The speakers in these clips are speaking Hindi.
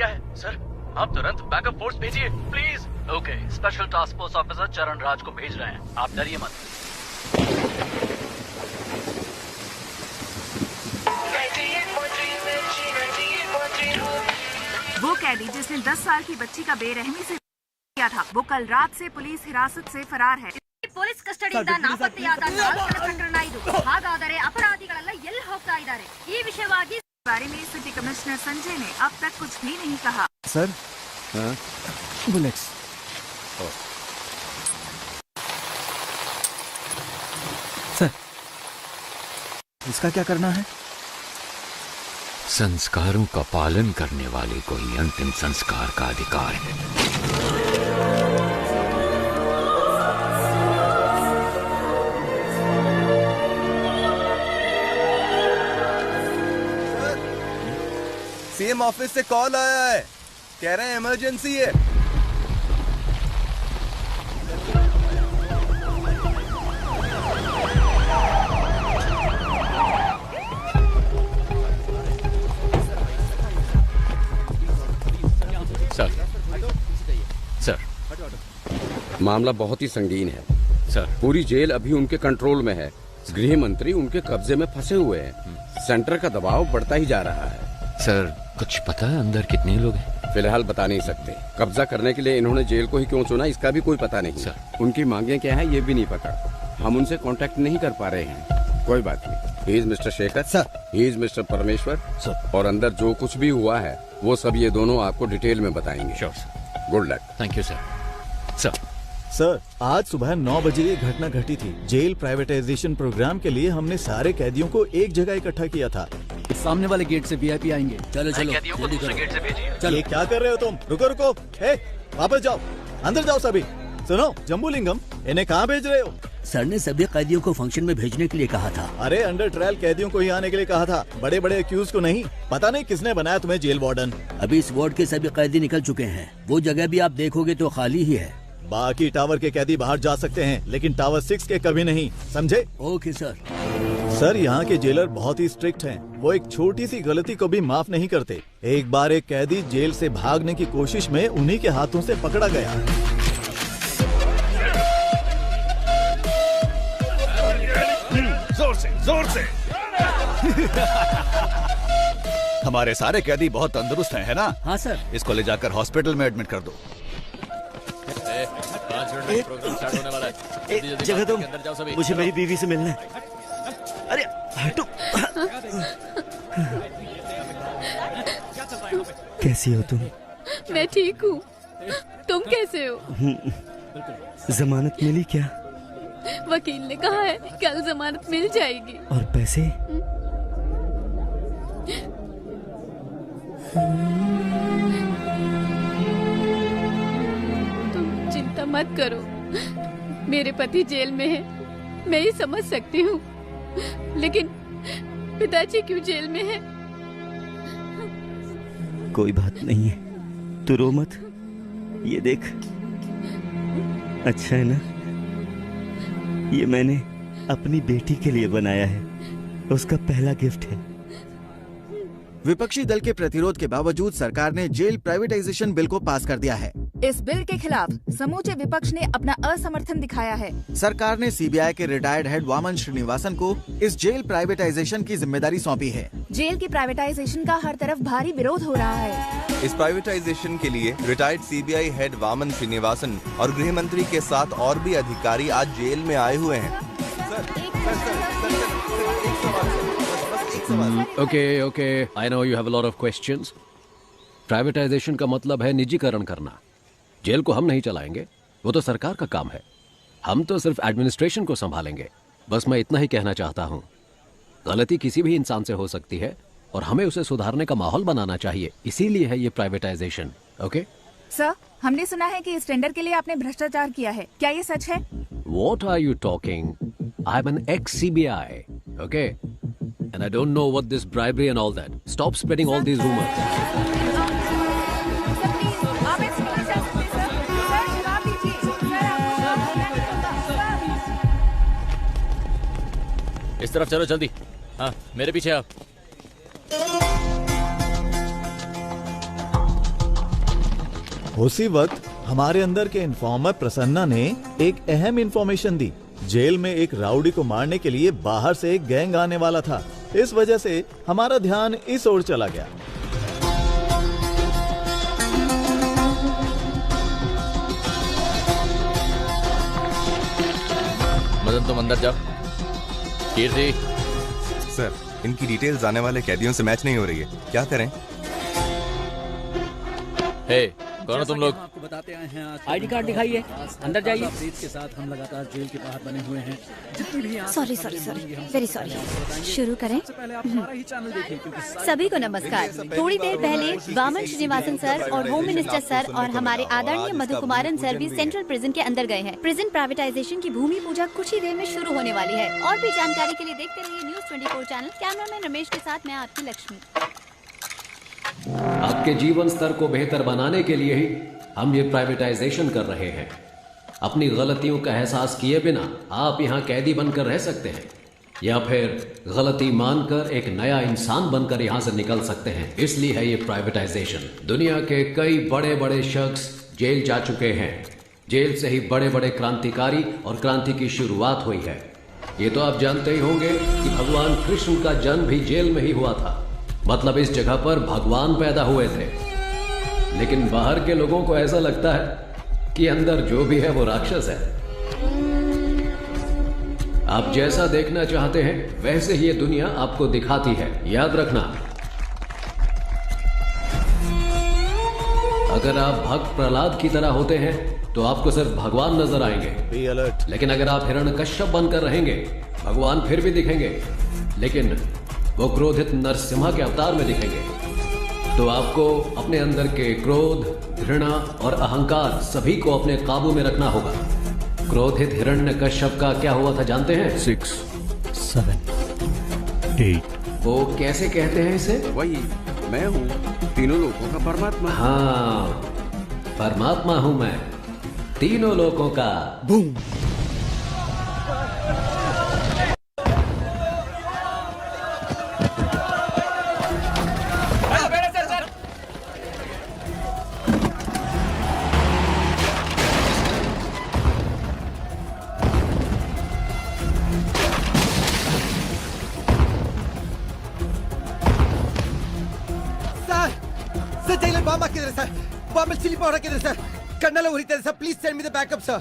लिया है। सर आप तुरंत बैकअप फोर्स भेजिए please. Okay, special task force officer चरण राज को भेज रहे हैं, आप डरिए मत। वो कैदी जिसने 10 साल की बच्ची का बेरहमी से किया था, वो कल रात से पुलिस हिरासत से फरार है। ಪೊಲೀಸ್ ಕಸ್ಟಡಿಯಿಂದ ನಾಪತ್ತೆಯಾದ 4 ಪ್ರಕರಣ ಇದು। ಹಾಗಾದರೆ ಅಪರಾಧಿಗಳೆಲ್ಲ ಎಲ್ಲಿ ಹೋಗ್ತಾ ಇದ್ದಾರೆ? ಈ ವಿಷಯವಾಗಿ बारे में सिटी कमिश्नर संजय ने अब तक कुछ भी नहीं कहा। Sir bullets. सर इसका क्या करना है? संस्कारों का पालन करने वाले को ही अंतिम संस्कार का अधिकार है। सीएम ऑफिस से कॉल आया है, कह रहे हैं इमरजेंसी है। सर मामला बहुत ही संगीन है सर। पूरी जेल अभी उनके कंट्रोल में है। गृह मंत्री उनके कब्जे में फंसे हुए हैं। सेंटर का दबाव बढ़ता ही जा रहा है। सर कुछ पता है अंदर कितने लोग हैं? फिलहाल बता नहीं सकते। कब्जा करने के लिए इन्होंने जेल को ही क्यों चुना इसका भी कोई पता नहीं सर। उनकी मांगे क्या है ये भी नहीं पता। हम उनसे कांटेक्ट नहीं कर पा रहे हैं। कोई बात नहीं। He is mister Shekhar sir. He is mister परमेश्वर सर। और अंदर जो कुछ भी हुआ है वो सब ये दोनों आपको डिटेल में बताएंगे। Sure sir. Good luck. Thank you sir. Sir sir आज सुबह 9 बजे ये घटना घटी थी। जेल प्राइवेटाइजेशन प्रोग्राम के लिए हमने सारे कैदियों को एक जगह इकट्ठा किया था। सामने वाले गेट से वीआईपी आएंगे। चलो चलो कैदियों को दूसरे गेट से भेजिए। ये क्या कर रहे हो तुम? रुको रुको, वापस जाओ, अंदर जाओ सभी। सुनो जम्बूलिंगम, इन्हें कहाँ भेज रहे हो? सर ने सभी कैदियों को फंक्शन में भेजने के लिए कहा था। अरे अंडर ट्रायल कैदियों को ही आने के लिए कहा था, बड़े बड़े एक्यूज को नहीं। पता नहीं किसने बनाया तुम्हें जेल वार्डन। अभी इस वार्ड के सभी कैदी निकल चुके हैं। वो जगह भी आप देखोगे तो खाली ही है। बाकी टावर के कैदी बाहर जा सकते हैं, लेकिन टावर 6 के कभी नहीं, समझे? Okay sir. सर यहाँ के जेलर बहुत ही स्ट्रिक्ट हैं। वो एक छोटी सी गलती को भी माफ नहीं करते। एक बार एक कैदी जेल से भागने की कोशिश में उन्हीं के हाथों से पकड़ा गया। जोर से हमारे सारे कैदी बहुत तंदुरुस्त हैं, है ना? हाँ सर। इसको ले जाकर हॉस्पिटल में एडमिट कर दो। जगह तुम, मुझे मेरी बीवी से मिलना है। अरे हटो। कैसी हो तुम? मैं ठीक हूँ, तुम कैसे हो? जमानत मिली क्या? वकील ने कहा है कल जमानत मिल जाएगी। और पैसे? तुम चिंता मत करो, मेरे पति जेल में है, मैं ही समझ सकती हूँ, लेकिन पिताजी क्यों जेल में है? कोई बात नहीं है, तू रो मत। ये देख, अच्छा है ना? ये मैंने अपनी बेटी के लिए बनाया है, उसका पहला गिफ्ट है। विपक्षी दल के प्रतिरोध के बावजूद सरकार ने जेल प्राइवेटाइजेशन बिल को पास कर दिया है। इस बिल के खिलाफ समूचे विपक्ष ने अपना असमर्थन दिखाया है। सरकार ने सीबीआई के रिटायर्ड हेड वामन श्रीनिवासन को इस जेल प्राइवेटाइजेशन की जिम्मेदारी सौंपी है। जेल की प्राइवेटाइजेशन का हर तरफ भारी विरोध हो रहा है। इस प्राइवेटाइजेशन के लिए retired CBI head Vaman Srinivasan और गृह मंत्री के साथ और भी अधिकारी आज जेल में आए हुए हैं। Okay, I know you have a lot of questions. Privatisation का मतलब है निजीकरण करना। जेल को हम नहीं चलाएंगे, वो तो सरकार का काम है। हम तो सिर्फ एडमिनिस्ट्रेशन को संभालेंगे। बस मैं इतना ही कहना चाहता हूँ। गलती किसी भी इंसान से हो सकती है और हमें उसे सुधारने का माहौल बनाना चाहिए, इसीलिए है ये प्राइवेटाइजेशन। ओके सर, हमने सुना है कि इस टेंडर के लिए आपने भ्रष्टाचार किया है, क्या ये सच है? What are you talking? I'm an ex-CBI, okay? And I don't know what this bribery and all that. Stop spreading all these rumors. इस तरफ चलो जल्दी। हाँ, मेरे पीछे आप। उसी वक्त हमारे अंदर के इन्फॉर्मर प्रसन्ना ने एक अहम इन्फॉर्मेशन दी। जेल में एक राउडी को मारने के लिए बाहर से एक गैंग आने वाला था। इस वजह से हमारा ध्यान इस ओर चला गया। मदन तुम अंदर जाओ। कीर्ति। सर, इनकी डिटेल्स आने वाले कैदियों से मैच नहीं हो रही है, क्या करें? हे, कौन हो तुम लोग? आपको बताते आए हैं आज आईडी कार्ड दिखाइए, अंदर जाइए। अपडेट्स के साथ हम लगातार जेल के बाहर बने हुए हैं। जितनी भी सॉरी वेरी सॉरी। शुरू करें। पहले आप हमारा ही चैनल देखें क्योंकि सभी को नमस्कार। थोड़ी देर पहले वामन श्रीनिवासन सर और होम मिनिस्टर सर और हमारे आदरणीय मधु कुमारन सर भी सेंट्रल प्रिजन के अंदर गए हैं। प्रिजन प्राइवेटाइजेशन की भूमि पूजा कुछ ही देर में शुरू होने वाली है। और भी जानकारी के लिए देखते रहिए न्यूज़ 24 चैनल। कैमरामैन रमेश के साथ मैं आपकी लक्ष्मी। आपके जीवन स्तर को बेहतर बनाने के लिए ही हम ये प्राइवेटाइजेशन कर रहे हैं। अपनी गलतियों का एहसास किए बिना आप यहाँ कैदी बनकर रह सकते हैं या फिर गलती मानकर एक नया इंसान बनकर यहाँ से निकल सकते हैं। इसलिए है ये प्राइवेटाइजेशन। दुनिया के कई बड़े बड़े शख्स जेल जा चुके हैं। जेल से ही बड़े बड़े क्रांतिकारी और क्रांति की शुरुआत हुई है। ये तो आप जानते ही होंगे कि भगवान कृष्ण का जन्म भी जेल में ही हुआ था। मतलब इस जगह पर भगवान पैदा हुए थे। लेकिन बाहर के लोगों को ऐसा लगता है कि अंदर जो भी है वो राक्षस है। आप जैसा देखना चाहते हैं वैसे ही ये दुनिया आपको दिखाती है। याद रखना, अगर आप भक्त प्रहलाद की तरह होते हैं तो आपको सिर्फ भगवान नजर आएंगे। Be alert. लेकिन अगर आप हिरण्यकश्यप बनकर रहेंगे, भगवान फिर भी दिखेंगे, लेकिन वो क्रोधित नरसिम्हा के अवतार में दिखेंगे। तो आपको अपने अंदर के क्रोध, घृणा और अहंकार सभी को अपने काबू में रखना होगा। क्रोधित हिरण्यकश्यप का क्या हुआ था जानते हैं? 6, 7, 8। वो कैसे कहते हैं इसे? वही मैं हूँ, तीनों लोगों का परमात्मा। हाँ, परमात्मा हूं मैं, तीनों लोगों का। Boom. Bomb chili powder kidhar sir? Kannala urite sir. Please send me the backup sir.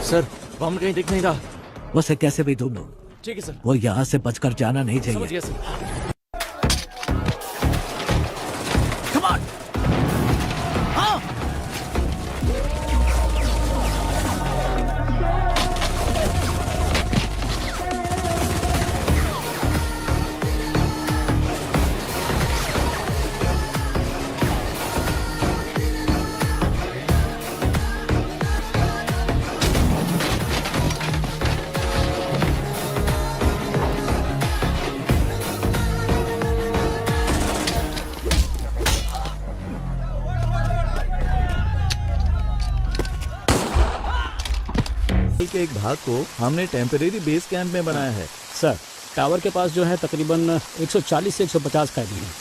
Sir, bomb कहीं दिख नहीं रहा। उसे कैसे भी ढूंढो। ठीक है सर। वो यहाँ से बचकर जाना नहीं चाहिए। समझ गया सर। के एक भाग को हमने टेम्परेरी बेस कैंप में बनाया है। सर, टावर के पास जो है तकरीबन 140 से 150 कैदी हैं।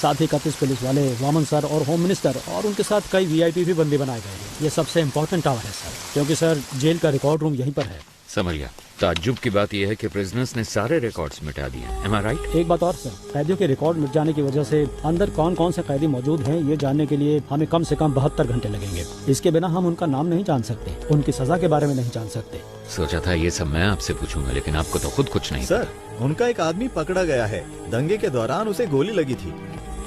साथ ही 31 पुलिस वाले, वामन सर और होम मिनिस्टर और उनके साथ कई वीआईपी भी बंदी बनाए गए हैं। ये सबसे इम्पोर्टेंट टावर है सर, क्योंकि सर जेल का रिकॉर्ड रूम यहीं पर है। समझ गया। ताज्जुब की बात यह है कि प्रिजनर्स ने सारे रिकॉर्ड्स मिटा दिए। Am I right? एक बात और सर, कैदियों के रिकॉर्ड मिट जाने की वजह से अंदर कौन कौन से कैदी मौजूद हैं ये जानने के लिए हमें कम से कम 72 घंटे लगेंगे। इसके बिना हम उनका नाम नहीं जान सकते, उनकी सजा के बारे में नहीं जान सकते। सोचा था ये सब मैं आपसे पूछूंगा, लेकिन आपको तो खुद कुछ नहीं। सर, उनका एक आदमी पकड़ा गया है। दंगे के दौरान उसे गोली लगी थी।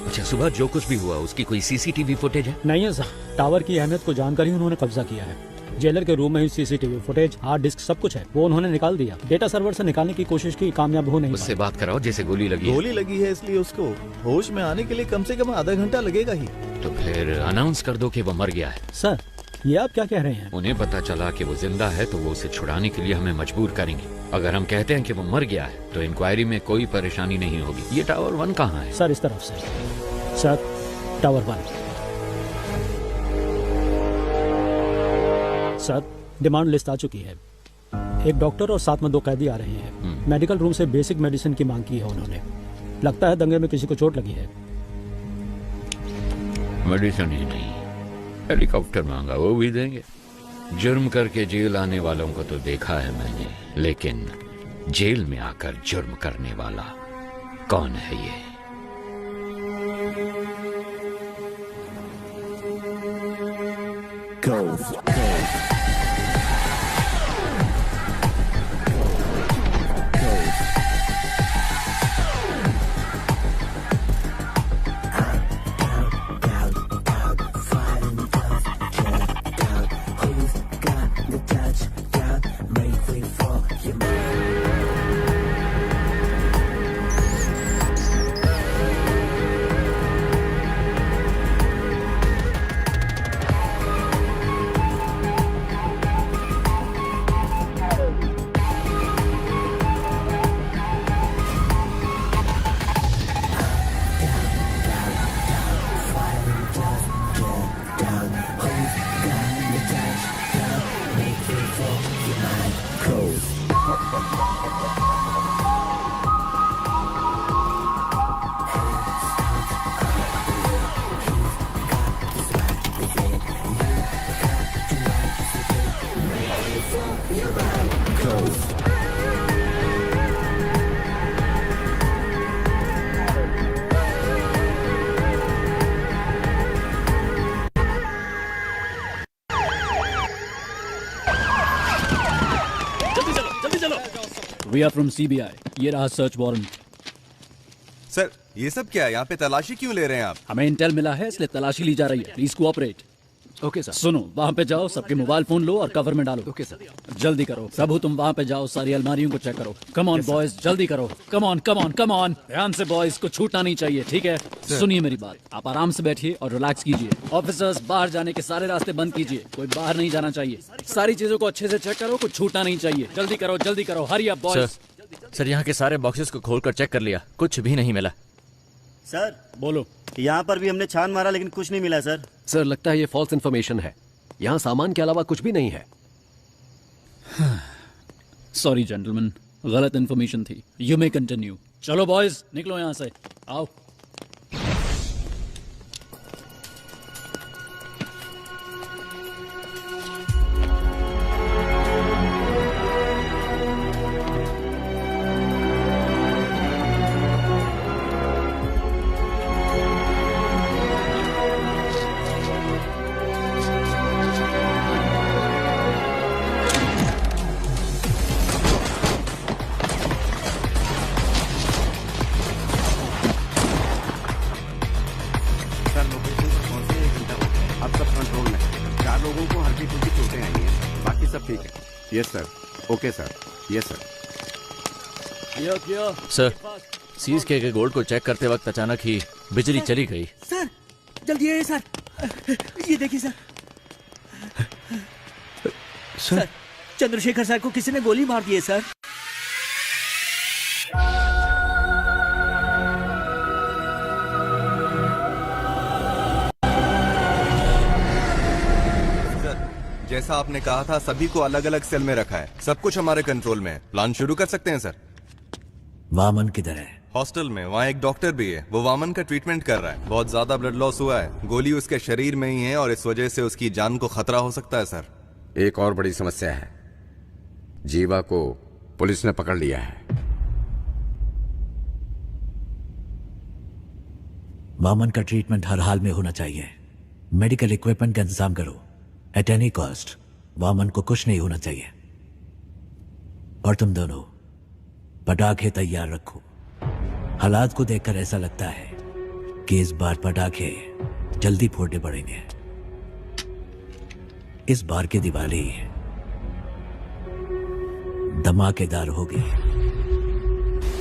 अच्छा, सुबह जो कुछ भी हुआ उसकी कोई सीसीटीवी फुटेज है? नहीं है सर, टावर की अहमियत को जानकर ही उन्होंने कब्जा किया है। जेलर के रूम में ही सीसीटीवी फुटेज, हार्ड डिस्क सब कुछ है, वो उन्होंने निकाल दिया। डेटा सर्वर से निकालने की कोशिश की, कामयाब हो नहीं। उससे बात कराओ जैसे गोली लगी है। गोली लगी है इसलिए उसको होश में आने के लिए कम से कम आधा घंटा लगेगा ही। तो फिर अनाउंस कर दो कि वो मर गया है। सर, ये आप क्या कह रहे हैं? उन्हें पता चला कि वो जिंदा है तो वो उसे छुड़ाने के लिए हमें मजबूर करेंगे। अगर हम कहते हैं कि वो मर गया है तो इंक्वायरी में कोई परेशानी नहीं होगी। ये टावर 1 कहाँ है? सर इस तरफ से। Sir tower 1। Sir demand list आ चुकी है। एक डॉक्टर और साथ में 2 कैदी आ रहे हैं। मेडिकल रूम से बेसिक मेडिसिन की मांग की है उन्होंने। लगता है दंगे में किसी को चोट लगी है। मेडिसिन ही नहीं, हेलीकॉप्टर मांगा, वो भी देंगे। जुर्म करके जेल आने वालों को तो देखा है मैंने, लेकिन जेल में आकर जुर्म करने वाला कौन है ये? We are from CBI. ये रहा सर्च वारंट। सर ये सब क्या है? यहाँ पे तलाशी क्यों ले रहे हैं आप? हमें इंटेल मिला है इसलिए तलाशी ली जा रही है। Please cooperate. Okay sir. सुनो, वहाँ पे जाओ, सबके मोबाइल फोन लो और कवर में डालो। Okay sir. जल्दी करो प्रभु, तुम वहाँ पे जाओ, सारी अलमारियों को चेक करो। कम ऑन बॉयज, जल्दी करो। Come on come on come on, ध्यान से बॉयज, को छूटना नहीं चाहिए, ठीक है? सुनिए मेरी बात, आप आराम से बैठिए और रिलैक्स कीजिए। ऑफिसर्स, बाहर जाने के सारे रास्ते बंद कीजिए, कोई बाहर नहीं जाना चाहिए। सारी चीजों को अच्छे से चेक करो, कुछ छूटना नहीं चाहिए। जल्दी करो, हरी अप बॉयज। सर यहाँ के सारे बॉक्सेस को खोलकर चेक कर लिया, कुछ भी नहीं मिला। सर बोलो। यहाँ पर भी हमने छान मारा लेकिन कुछ नहीं मिला सर। सर लगता है ये फॉल्स इन्फॉर्मेशन है। यहाँ सामान के अलावा कुछ भी नहीं है। सॉरी जेंटलमैन, गलत इन्फॉर्मेशन थी। You may continue. चलो बॉयज, निकलो यहाँ से, आओ। Yes sir, okay sir, yes sir. किया। सर सीज के गोल्ड को चेक करते वक्त अचानक ही बिजली चली गई। सर जल्दी आइए सर, ये देखिए सर। सर चंद्रशेखर सर को किसी ने गोली मार दी है सर। जैसा आपने कहा था, सभी को अलग अलग सेल में रखा है। सब कुछ हमारे कंट्रोल में है। प्लान शुरू कर सकते हैं सर। वामन किधर है? हॉस्टल में। वहाँ एक डॉक्टर भी है, वो वामन का ट्रीटमेंट कर रहा है। बहुत ज्यादा ब्लड लॉस हुआ है, गोली उसके शरीर में ही है और इस वजह से उसकी जान को खतरा हो सकता है सर। एक और बड़ी समस्या है, जीवा को पुलिस ने पकड़ लिया है। वामन का ट्रीटमेंट हर हाल में होना चाहिए। मेडिकल इक्विपमेंट का इंतजाम करो एट एनी कॉस्ट। वामन को कुछ नहीं होना चाहिए। और तुम दोनों पटाखे तैयार रखो। हालात को देखकर ऐसा लगता है कि इस बार पटाखे जल्दी फोड़ने पड़ेंगे। इस बार की दिवाली धमाकेदार होगी।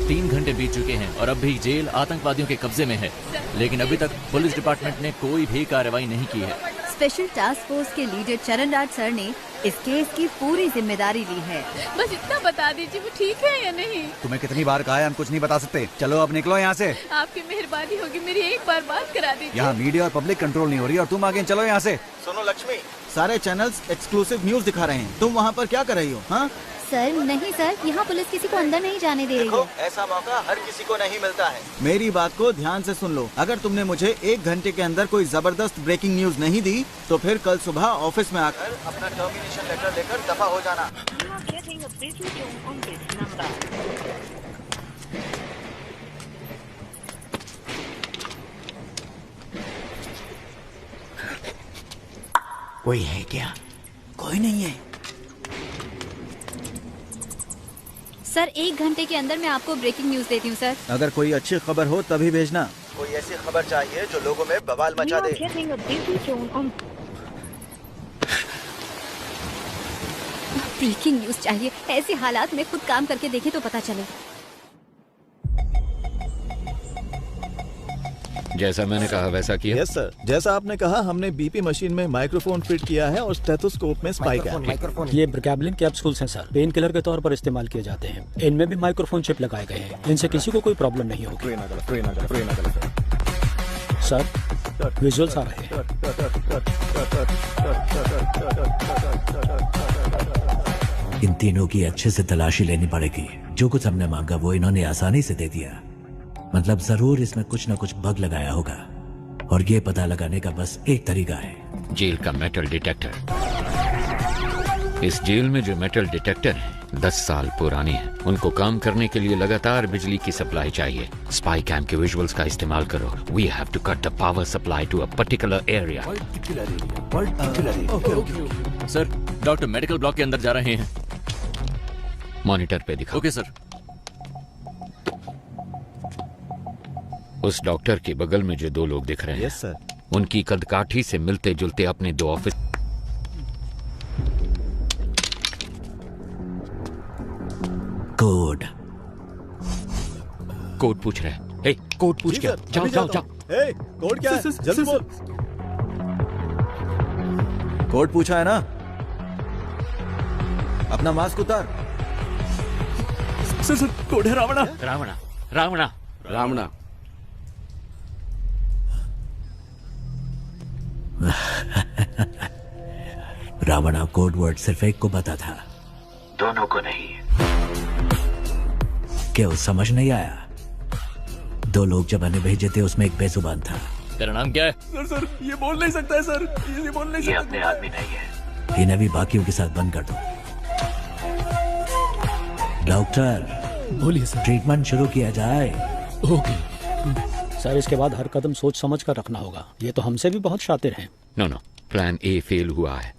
3 घंटे बीत चुके हैं और अब भी जेल आतंकवादियों के कब्जे में है, लेकिन अभी तक पुलिस डिपार्टमेंट ने कोई भी कार्रवाई नहीं की है। स्पेशल टास्क फोर्स के लीडर चरण राज सर ने इस केस की पूरी जिम्मेदारी ली है। बस इतना बता दीजिए वो ठीक है या नहीं। तुम्हें कितनी बार कहा है हम कुछ नहीं बता सकते। चलो अब निकलो यहाँ से। आपकी मेहरबानी होगी, मेरी एक बार बात करा दीजिए। यहाँ मीडिया और पब्लिक कंट्रोल नहीं हो रही और तुम आगे चलो यहाँ से। सुनो लक्ष्मी, सारे चैनल्स एक्सक्लूसिव न्यूज दिखा रहे हैं, तुम वहाँ पर क्या कर रही हो? हाँ सर नहीं सर, यहाँ पुलिस किसी को अंदर नहीं जाने दे रही है। ऐसा मौका हर किसी को नहीं मिलता है। मेरी बात को ध्यान से सुन लो, अगर तुमने मुझे 1 घंटे के अंदर कोई जबरदस्त ब्रेकिंग न्यूज नहीं दी तो फिर कल सुबह ऑफिस में आकर अपना टर्मिनेशन लेटर लेकर दफा हो जाना। कोई है क्या? कोई नहीं है सर। 1 घंटे के अंदर मैं आपको ब्रेकिंग न्यूज देती हूँ सर। अगर कोई अच्छी खबर हो तभी भेजना। कोई ऐसी खबर चाहिए जो लोगों में बवाल मचा दे। ब्रेकिंग न्यूज चाहिए, ऐसे हालात में खुद काम करके देखे तो पता चले। जैसा मैंने कहा वैसा किया। यस सर, जैसा आपने कहा हमने बीपी मशीन में माइक्रोफोन फिट किया है और स्टेथोस्कोप में स्पाइक है। ये ब्रिकैबलिन कैप्सूल्स हैं सर, पेन किलर के तौर पर इस्तेमाल किए जाते हैं। इनमें भी माइक्रोफोन चिप लगाए गए हैं, इनसे किसी को कोई प्रॉब्लम नहीं होगी। सर विजुअल्स आ रहे हैं। इन तीनों की अच्छे से तलाशी लेनी पड़ेगी। जो कुछ हमने मांगा वो इन्होंने आसानी से दे दिया। मतलब जरूर इसमें कुछ न कुछ बग लगाया होगा और ये पता लगाने का बस एक तरीका है, जेल का मेटल डिटेक्टर। इस जेल में जो मेटल डिटेक्टर है 10 साल पुराने हैं। उनको काम करने के लिए लगातार बिजली की सप्लाई चाहिए। स्पाई कैम के विजुअल्स का इस्तेमाल करो। We have to cut the power supply to a particular area. Sir doctor medical block के अंदर जा रहे हैं। मॉनिटर पे दिखाओ। Okay sir. उस डॉक्टर के बगल में जो 2 लोग दिख रहे हैं, यस सर, उनकी कदकाठी से मिलते जुलते अपने 2 ऑफिस। कोड पूछ रहे हैं। ए, कोड पूछ क्या? जाओ जाओ जाओ। ए, कोड क्या है? जल्दी बोल। कोड पूछा है ना? अपना मास्क उतार। सर कोड है रावणा। रावणा रावणा रावणा। रावणा कोड वर्ड सिर्फ एक को पता था, दोनों को नहीं। क्यों समझ नहीं आया? 2 लोग जब हमें भेजे थे उसमें एक बेजुबान था। तेरा नाम क्या है? सर ये बोल नहीं सकता है सर, ये बोल नहीं सकता। ये अपने आदमी नहीं है। इन्हें भी बाकियों के साथ बंद कर दो। डॉक्टर बोलिए सर। ट्रीटमेंट शुरू किया जाए। ओके सर, इसके बाद हर कदम सोच समझ कर रखना होगा। ये तो हमसे भी बहुत शातिर हैं। नो, प्लान ए फेल हुआ है,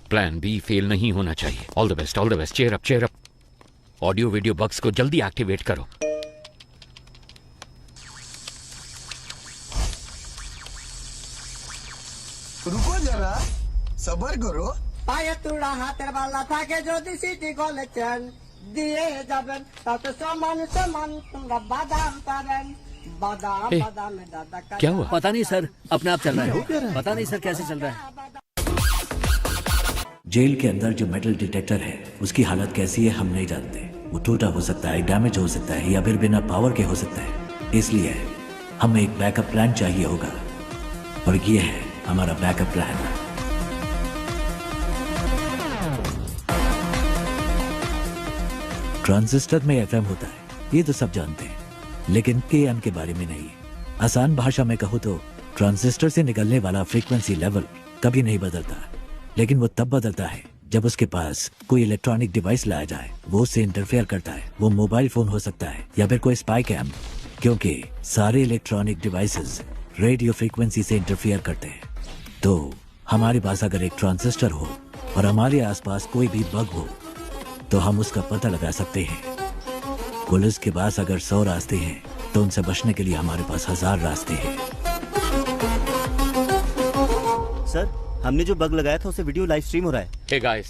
प्लान बी फेल नहीं होना चाहिए। All the best, all the best. Cheer up, cheer up. Audio video bugs को जल्दी एक्टिवेट करो। रुको जरा, सबर करो। पाये तुड़ा हाथेर वाला था के যদি সিটি কলেছেন দিয়ে যাবেন তাতে সমান সমান তোমরা বাদাম পাবেন। बादाम बादाम में दादा का क्या हुआ? पता नहीं सर, अपने आप चल रहा है। पता नहीं सर कैसे चल रहा है। जेल के अंदर जो मेटल डिटेक्टर है उसकी हालत कैसी है हम नहीं जानते। वो टूटा हो सकता है, डैमेज हो सकता है या फिर बिना पावर के हो सकता है। इसलिए हमें एक बैकअप प्लान चाहिए होगा और ये है हमारा बैकअप प्लान। ट्रांजिस्टर में एफएम होता है, ये तो सब जानते हैं, लेकिन एएम के बारे में नहीं। आसान भाषा में कहूँ तो ट्रांजिस्टर से निकलने वाला फ्रीक्वेंसी लेवल कभी नहीं बदलता, लेकिन वो तब बदलता है जब उसके पास कोई इलेक्ट्रॉनिक डिवाइस लाया जाए। वो उससे इंटरफेयर करता है। वो मोबाइल फोन हो सकता है या फिर कोई स्पाई कैम, क्योंकि सारे इलेक्ट्रॉनिक डिवाइसेस रेडियो फ्रीक्वेंसी से इंटरफेयर करते हैं। तो हमारे पास अगर एक ट्रांजिस्टर हो और हमारे आसपास कोई भी बग हो तो हम उसका पता लगा सकते हैं। पुलिस के पास अगर 100 रास्ते हैं तो उनसे बचने के लिए हमारे पास 1000 रास्ते हैं। सर हमने जो बग लगाया था उसे वीडियो लाइव स्ट्रीम हो रहा है। हे गाइस,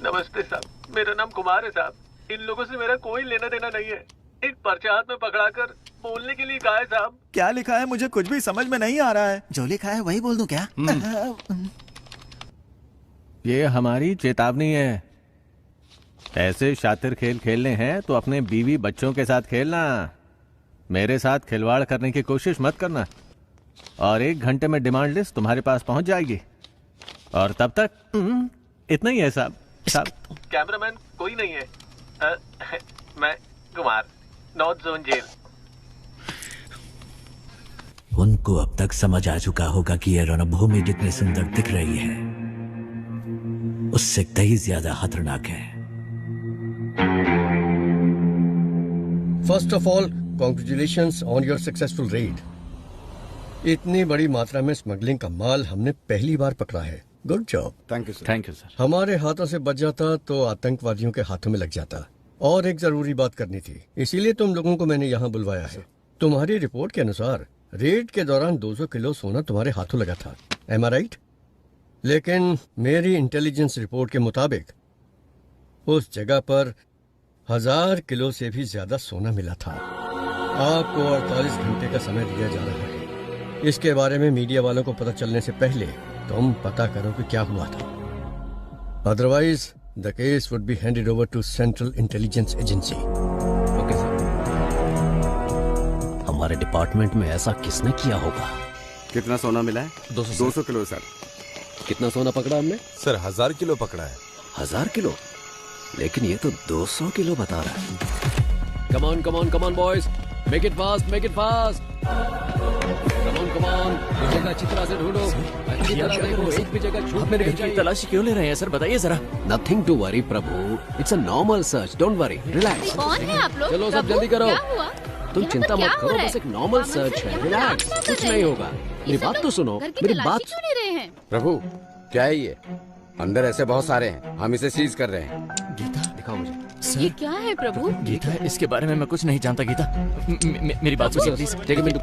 नमस्ते साहब, मेरा नाम कुमार है साहब। इन लोगों से मेरा कोई लेना देना नहीं है। एक पर्चा हाथ में पकड़ाकर बोलने के लिए कहा है साहब। क्या लिखा है मुझे कुछ भी समझ में नहीं आ रहा है। जो लिखा है वही बोल दूं क्या? ये हमारी चेतावनी है। ऐसे शातिर खेल खेलने हैं तो अपने बीवी बच्चों के साथ खेलना, मेरे साथ खिलवाड़ करने की कोशिश मत करना। और 1 घंटे में डिमांड लिस्ट तुम्हारे पास पहुंच जाएगी। और तब तक इतना ही है साहब। कैमरामैन कोई नहीं है। मैं कुमार, नॉर्थ जोन जेल। उनको अब तक समझ आ चुका होगा कि यह रणभूमि जितनी सुंदर दिख रही है उससे कहीं ज्यादा खतरनाक है। First of all congratulations on your successful red. इतनी बड़ी मात्रा में स्मगलिंग का माल हमने पहली बार पकड़ा है। Good job. Thank you sir. Thank you sir. हमारे हाथों से बच जाता तो आतंकवादियों के हाथों में लग जाता। और एक जरूरी बात करनी थी, इसीलिए तुम लोगों को मैंने यहाँ बुलवाया है। तुम्हारी रिपोर्ट के अनुसार रेड के दौरान 200 किलो सोना तुम्हारे हाथों लगा था। एम आई राइट? लेकिन मेरी इंटेलिजेंस रिपोर्ट के मुताबिक उस जगह पर 1000 किलो से भी ज्यादा सोना मिला था। आपको 48 घंटे का समय दिया जा रहा है। इसके बारे में मीडिया वालों को पता चलने से पहले तुम पता करो कि क्या हुआ था। Otherwise the case would be handed over to central intelligence agency. Okay sir. हमारे डिपार्टमेंट में ऐसा किसने किया होगा? कितना सोना मिला है? 200 किलो सर। कितना सोना पकड़ा हमने? सर 1000 किलो पकड़ा है। 1000 किलो? लेकिन ये तो 200 किलो बता रहा है। Come on come on come on boys, make it fast make it fast. Come on जगह अच्छी तरह से ढूंढो, अच्छी तरह देखो, एक भी जगह छूट मेरे घर की तलाशी क्यों ले रहे हैं सर, बताइए जरा। Nothing to worry Prabhu, it's a normal search, don't worry, relax. कौन है आप लोग? चलो सब जल्दी करो। क्या हुआ? तुम चिंता मत करो, बस एक नॉर्मल सर्च है, रिलैक्स, कुछ नहीं होगा। मेरी बात तो सुनो, मेरी बात। क्यों ले रहे हैं? प्रभु क्या है ये? अंदर ऐसे बहुत सारे हैं, हम इसे सीज कर रहे हैं। गीता दिखाओ मुझे। ये क्या है प्रभु? गीता, इसके बारे में मैं कुछ नहीं जानता। गीता मेरी बात सुनिए प्लीज।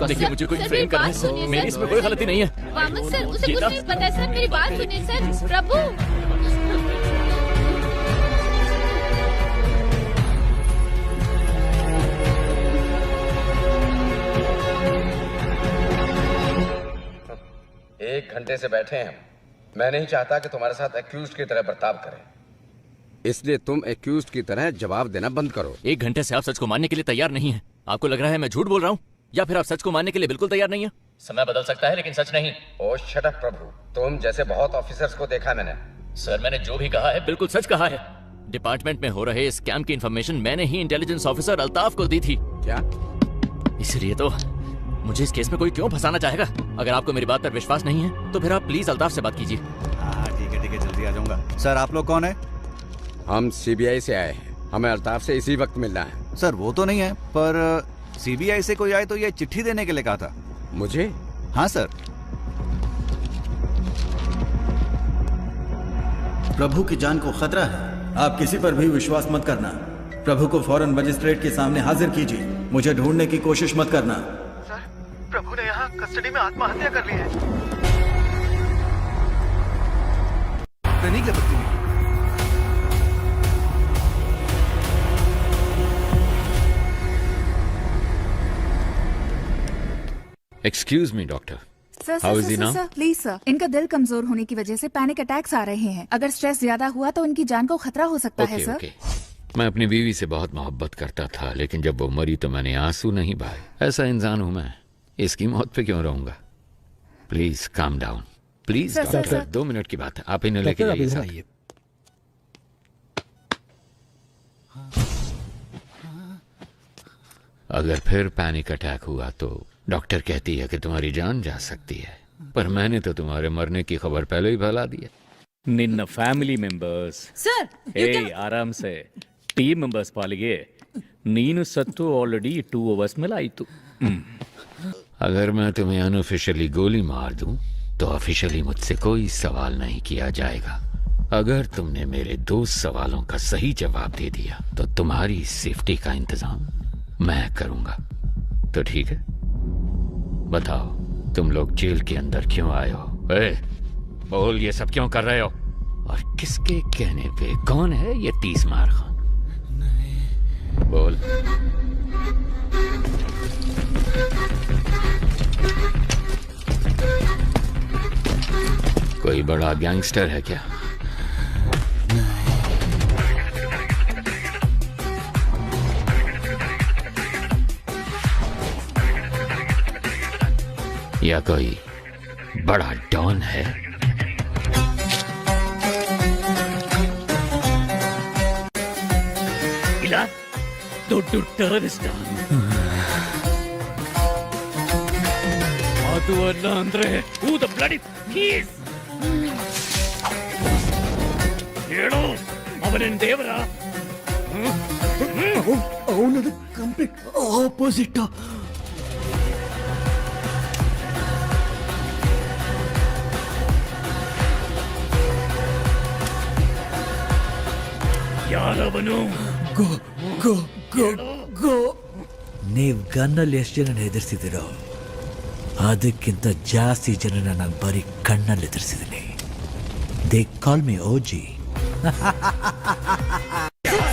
देखिए मुझे कोई फ्रेम करना है, मेरी इसमें कोई गलती नहीं है। वामन सर, उसे कुछ नहीं पता है सर, मेरी बात सुनिए सर। प्रभु एक घंटे से बैठे हैं हम। मैं नहीं चाहता कि तुम्हारे साथ एक्यूज्ड की तरह बर्ताव करें, इसलिए तुम एक्यूज्ड की तरह जवाब देना बंद करो। 1 घंटे से आप सच को मानने के लिए तैयार नहीं है। आपको लग रहा है मैं झूठ बोल रहा हूँ, या फिर आप सच को मानने के लिए बिल्कुल तैयार नहीं है? समय बदल सकता है लेकिन सच नहीं। ओ शट अप प्रभु, तुम जैसे बहुत ऑफिसर्स को देखा मैंने। सर मैंने जो भी कहा है बिल्कुल सच कहा है। डिपार्टमेंट में हो रहे स्कैम की इन्फॉर्मेशन मैंने ही इंटेलिजेंस ऑफिसर अल्ताफ को दी थी। क्या? इसलिए तो मुझे इस केस में कोई क्यों फंसाना चाहेगा? अगर आपको मेरी बात पर विश्वास नहीं है तो फिर आप प्लीज अल्ताफ से बात कीजिए। ठीक है जल्दी आ जाऊंगा। सर आप लोग कौन है? हम सीबीआई से आए हैं, हमें अल्ताफ से इसी वक्त मिलना है। सर वो तो नहीं है, पर सीबीआई से कोई आए तो ये चिट्ठी देने के लिए कहा था। मुझे? हाँ सर। प्रभु की जान को खतरा है, आप किसी पर भी विश्वास मत करना। प्रभु को फौरन मजिस्ट्रेट के सामने हाजिर कीजिए, मुझे ढूंढने की कोशिश मत करना। सर प्रभु ने यहाँ कस्टडी में आत्महत्या कर ली है। नहीं कर सकती। Excuse me doctor, sir how is he now? Sir please sir, इनका दिल कमजोर होने की वजह से पैनिक अटैक्स आ रहे हैं। अगर स्ट्रेस ज्यादा हुआ तो उनकी जान को खतरा हो सकता है सर। मैं अपनी बीवी से बहुत मोहब्बत करता था, लेकिन जब वो मरी तो मैंने आंसू नहीं बहाए। ऐसा इंसान हूं मैं, इसकी मौत पे क्यों रहूंगा? Please calm down please doctor. 2 minute की बात है, आप इन्हें लेके जाइए। अगर फिर पैनिक अटैक हुआ तो डॉक्टर कहती है कि तुम्हारी जान जा सकती है, पर मैंने तो तुम्हारे मरने की खबर पहले ही फैला दी है। निन्न फैमिली ಮೆಂಬರ್ಸ್ सर आराम से ಟೀಮ್ ಮೆಂಬರ್ಸ್ ಪಾಲಿಗೆ ನೀನು ಸತ್ತು ಆಲ್ರೆಡಿ 2 hours ಮೇಲೆ ಆಯಿತು। अगर मैं तुम्हें अनऑफिशियली गोली मार दूं तो ऑफिशियली मुझसे कोई सवाल नहीं किया जाएगा। अगर तुमने मेरे 2 सवालों का सही जवाब दे दिया तो तुम्हारी सेफ्टी का इंतजाम मैं करूंगा। तो ठीक है, बताओ तुम लोग जेल के अंदर क्यों आए हो? बोल, ये सब क्यों कर रहे हो? और किसके कहने पे? कौन है ये 30 मार खान? बोल। कोई बड़ा गैंगस्टर है क्या? या कोई बड़ा डॉन है? इला दो टेररिस्ट ಅದು ಅಲ್ಲ ಅಂದ್ರೆ ಹೂ ದ ಬ್ಲಡಿ ಕೀಸ್ ಹೇಳು, ಅವನೇನ್ ದೇವರ? ಅವನದು ಕಂಪ್ಲೀಟ್ ಆಪೋಸಿಟ್. ಯಾರವನು? ಗೋ ಗೋ ಗೋ ಗೋ. ನೀವು ಗನ್ನಲ್ಲಿ ಎಷ್ಟು ಜನ ಹೆದರ್ಸಿದಿರೋ ಅದಕ್ಕಿಂತ ಜಾಸ್ತಿ ಜನನ ನಾನು ಬರೀ ಕಣ್ಣಲ್ಲಿ ಎದುರಿಸಿದ್ದೀನಿ. They call me OG.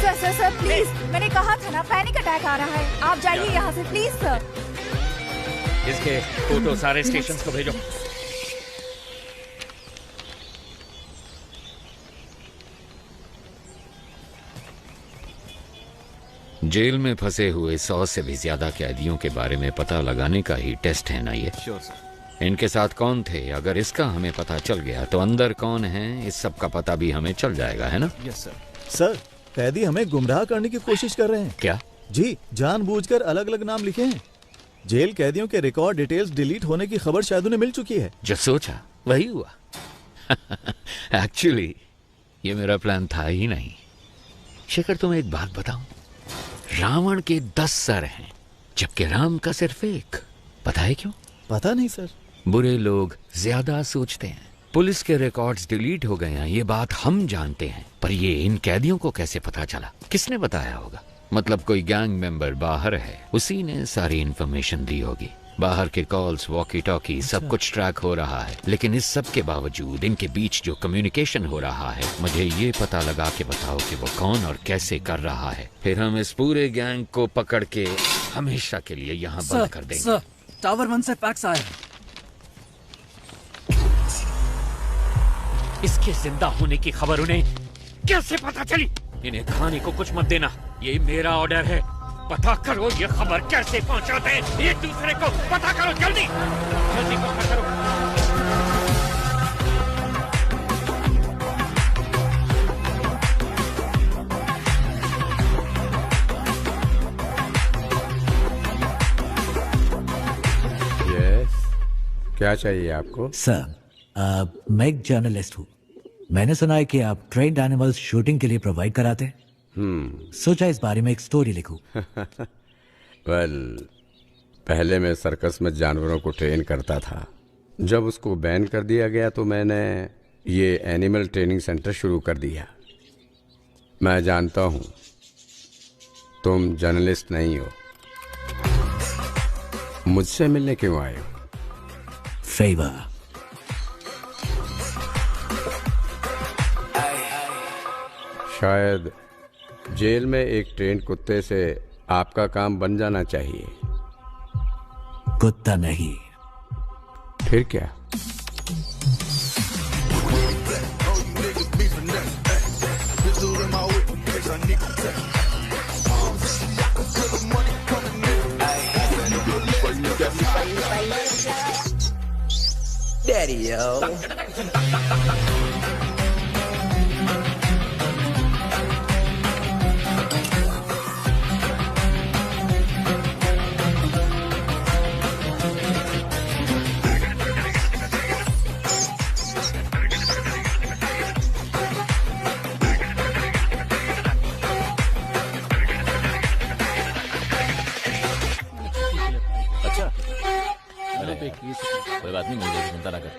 Sir sir sir please, मैंने कहा था ना पैनिक अटैक आ रहा है, आप जाइए यहाँ से प्लीज सर. इसके फोटो सारे स्टेशन को भेजो. जेल में फंसे हुए 100 से भी ज्यादा कैदियों के बारे में पता लगाने का ही टेस्ट है ना ये? Sure sir. इनके साथ कौन थे, अगर इसका हमें पता चल गया तो अंदर कौन है इस सब का पता भी हमें चल जाएगा, है ना? Yes sir. सर, कैदी हमें गुमराह करने की कोशिश कर रहे हैं. क्या? जी, जानबूझकर अलग अलग नाम लिखे हैं. जेल कैदियों के रिकॉर्ड डिटेल्स डिलीट होने की खबर शायद उन्हें मिल चुकी है. जो सोचा वही हुआ. एक्चुअली ये मेरा प्लान था ही नहीं. शेखर, तुम्हें एक बात बताऊं, रावण के 10 सर हैं जबकि राम का सिर्फ एक. पता है क्यों? पता नहीं सर. बुरे लोग ज्यादा सोचते हैं. पुलिस के रिकॉर्ड्स डिलीट हो गए हैं ये बात हम जानते हैं, पर ये इन कैदियों को कैसे पता चला? किसने बताया होगा? मतलब कोई गैंग मेंबर बाहर है, उसी ने सारी इंफॉर्मेशन दी होगी. बाहर के कॉल्स, वॉकी टॉकी, सब कुछ ट्रैक हो रहा है. लेकिन इस सब के बावजूद इनके बीच जो कम्युनिकेशन हो रहा है, मुझे ये पता लगा के बताओ कि वो कौन और कैसे कर रहा है. फिर हम इस पूरे गैंग को पकड़ के हमेशा के लिए यहाँ बंद कर देंगे. सर, टावर 1 से फैक्स आया है. इसके जिंदा होने की खबर उन्हें कैसे पता चली? इन्हें खाने को कुछ मत देना, ये मेरा ऑर्डर है. पता करो ये खबर कैसे पहुंचाते हैं, एक दूसरे को पता करो. जल्दी जल्दी पता करो. यस, क्या चाहिए आपको? सर, मैं एक जर्नलिस्ट हूँ. मैंने सुना है कि आप ट्रेंड एनिमल्स शूटिंग के लिए प्रोवाइड कराते हैं. सोचा इस बारे में एक स्टोरी लिखूं. वेल, पहले मैं सर्कस में जानवरों को ट्रेन करता था. जब उसको बैन कर दिया गया तो मैंने ये एनिमल ट्रेनिंग सेंटर शुरू कर दिया. मैं जानता हूँ तुम जर्नलिस्ट नहीं हो. मुझसे मिलने क्यों आए हो? फेवर. शायद जेल में एक ट्रेन कुत्ते से आपका काम बन जाना चाहिए. कुत्ता नहीं. फिर क्या? Daddy, yo. कोई बात नहीं, मिल जाएगी, चिंता ना कर.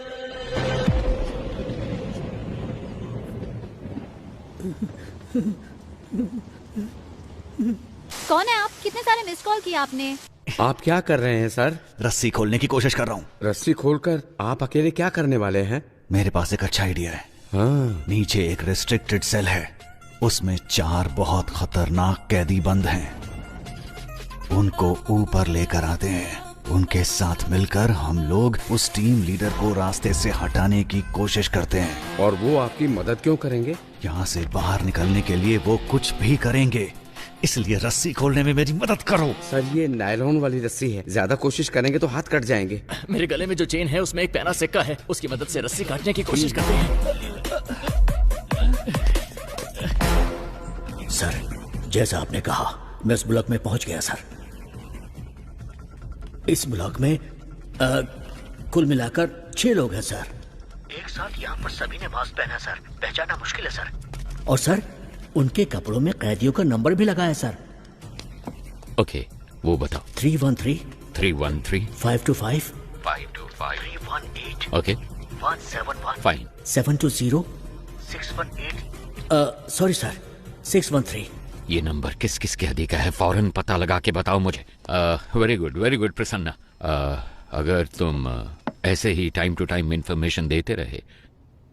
कौन है आप? कितने सारे मिस कॉल किए आपने? आप क्या कर रहे हैं सर? रस्सी खोलने की कोशिश कर रहा हूँ. रस्सी खोलकर आप अकेले क्या करने वाले हैं? मेरे पास एक अच्छा आइडिया है. हाँ. नीचे एक रिस्ट्रिक्टेड सेल है, उसमें 4 बहुत खतरनाक कैदी बंद हैं. उनको ऊपर लेकर आते हैं उनके साथ मिलकर हम लोग उस टीम लीडर को रास्ते से हटाने की कोशिश करते हैं। और वो आपकी मदद क्यों करेंगे? यहाँ से बाहर निकलने के लिए वो कुछ भी करेंगे, इसलिए रस्सी खोलने में मेरी मदद करो। सर ये नायलॉन वाली रस्सी है, ज्यादा कोशिश करेंगे तो हाथ कट जाएंगे। मेरे गले में जो चेन है उसमें एक पैना सिक्का है, उसकी मदद से रस्सी काटने की कोशिश करते हैं। सर, जैसा आपने कहा मैं इस ब्लॉक में पहुंच गया सर। इस ब्लॉक में कुल मिलाकर 6 लोग हैं सर। एक साथ यहाँ पर सभी ने मास्क पहना सर, पहचाना मुश्किल है सर। और सर उनके कपड़ों में कैदियों का नंबर भी लगा है सर। ओके, वो बताओ। 313 313 525 525 318 ओके 171 फाइन 720 618 सॉरी सर 613। ये नंबर किस किस के हदी का है, फौरन पता लगा के बताओ मुझे। Very good Prasanna. अगर तुम ऐसे ही टाइम टू टाइम इंफॉर्मेशन देते रहे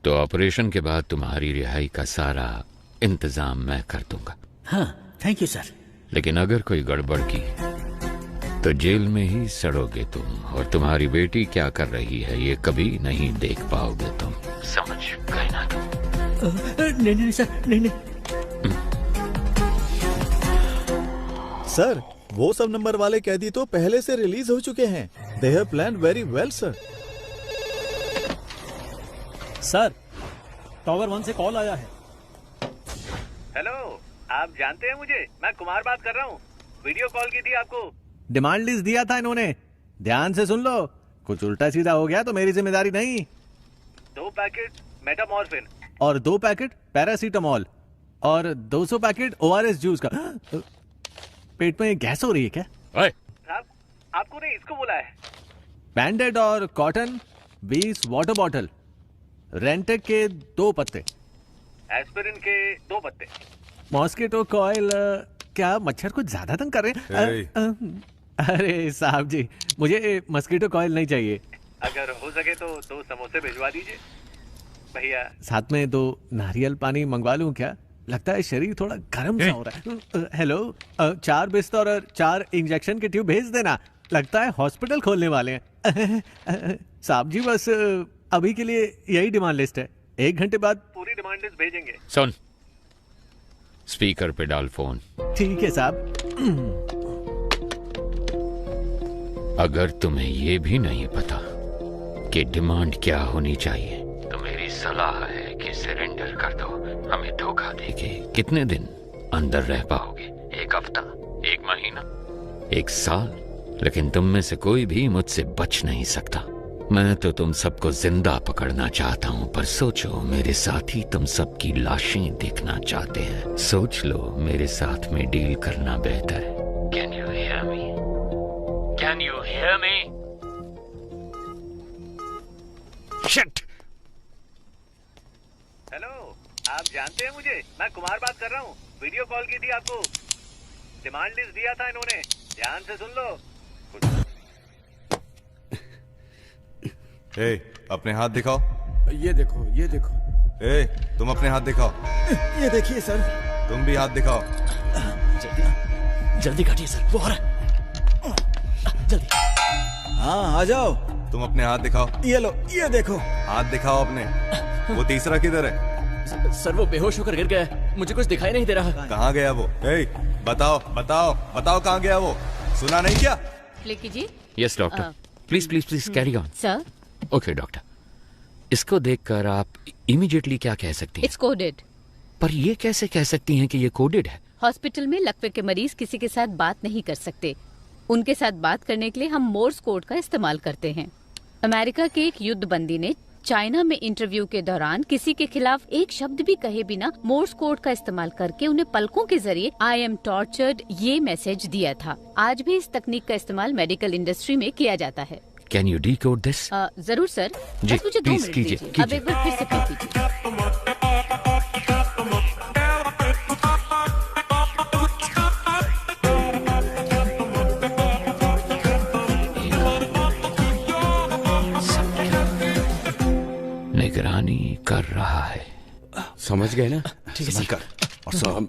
तो ऑपरेशन के बाद तुम्हारी रिहाई का सारा इंतजाम मैं कर दूंगा। हाँ, थैंक यू सर। लेकिन अगर कोई गड़बड़ की तो जेल में ही सड़ोगे तुम, और तुम्हारी बेटी क्या कर रही है ये कभी नहीं देख पाओगे तुम। समझ गए ना तुम? नहीं सर, नहीं। सर वो सब नंबर वाले कैदी तो पहले से रिलीज हो चुके हैं। They have planned very well sir. Sir, tower 1 से कॉल आया है। हेलो, आप जानते हैं मुझे? मैं कुमार बात कर रहा हूँ। वीडियो कॉल की थी आपको। डिमांड लिस्ट दिया था इन्होंने, ध्यान से सुन लो। कुछ उल्टा सीधा हो गया तो मेरी जिम्मेदारी नहीं। 2 पैकेट मेटामॉर्फिन और 2 पैकेट पैरासीटामोल और 200 पैकेट ORS जूस का। पेट में गैस हो रही है क्या? साहब, आपको नहीं, इसको बोला है। बैंडेड और कॉटन 20 वाटर बॉटल, रेंटेक के 2 पत्ते, एस्पिरिन के 2 पत्ते, मॉस्किटो कॉइल। क्या मच्छर कुछ ज्यादा तंग कर रहे हैं? अरे साहब जी, मुझे मस्कीटो कॉइल नहीं चाहिए। अगर हो सके तो 2 समोसे भिजवा दीजिए भैया। साथ में 2 नारियल पानी मंगवा लूं क्या? लगता है शरीर थोड़ा गर्म सा हो रहा है। हेलो, 4 बिस्तर और 4 इंजेक्शन के ट्यूब भेज देना। लगता है हॉस्पिटल खोलने वाले हैं। साहब जी बस अभी के लिए यही डिमांड लिस्ट है, 1 घंटे बाद पूरी डिमांड लिस्ट भेजेंगे। सुन, स्पीकर पे डाल फोन। ठीक है साहब। अगर तुम्हें ये भी नहीं पता कि डिमांड क्या होनी चाहिए तो मेरी सलाह है कि सरेंडर कर दो। हमें धोखा देके कितने दिन अंदर रह पाओगे? 1 हफ्ता, 1 महीना, 1 साल? लेकिन तुम में से कोई भी मुझसे बच नहीं सकता। मैं तो तुम सबको जिंदा पकड़ना चाहता हूं, पर सोचो मेरे साथ ही तुम सबकी लाशें देखना चाहते हैं। सोच लो, मेरे साथ में डील करना बेहतर है। Can you hear me? Can you hear me? Shit! Hello, आप जानते हैं मुझे? मैं कुमार बात कर रहा हूँ। वीडियो कॉल की थी आपको। डिमांड लिस्ट दिया था इन्होंने, ध्यान से सुन लो। अपने हाथ दिखाओ। ये देखो, ये देखो। तुम अपने हाथ दिखाओ। ये देखिए सर। तुम भी हाथ दिखाओ। जल्दी काटिए सर, वो आ रहा है। जल्दी। हाँ, आ जाओ। तुम अपने हाथ दिखाओ। ये लो, ये देखो। हाथ दिखाओ अपने। वो तीसरा किधर है? सर वो बेहोश होकर गिर गया है, मुझे कुछ दिखाई नहीं दे रहा। कहाँ गया वो? बताओ बताओ बताओ, कहाँ गया वो? सुना नहीं क्या? प्ले कीजिए। Yes doctor, please please please carry on. Sir. Okay doctor, इसको देखकर आप इमीडिएटली क्या कह सकती हैं? It's coded. पर ये कैसे कह सकती हैं कि ये कोडेड है? हॉस्पिटल में लकवे के मरीज किसी के साथ बात नहीं कर सकते। उनके साथ बात करने के लिए हम मोर्स कोड का इस्तेमाल करते हैं। अमेरिका के एक युद्ध बंदी ने चाइना में इंटरव्यू के दौरान किसी के खिलाफ एक शब्द भी कहे बिना मोर्स कोड का इस्तेमाल करके उन्हें पलकों के जरिए आई एम टॉर्चर्ड ये मैसेज दिया था। आज भी इस तकनीक का इस्तेमाल मेडिकल इंडस्ट्री में किया जाता है। Can you decode this? जरूर सर, जी, बस मुझे 2 मिनट दीजिए। अब एक बार फिर से प्ले कीजिए। निगरानी कर रहा है। समझ गए ना? ठीक है, कर और सुनो।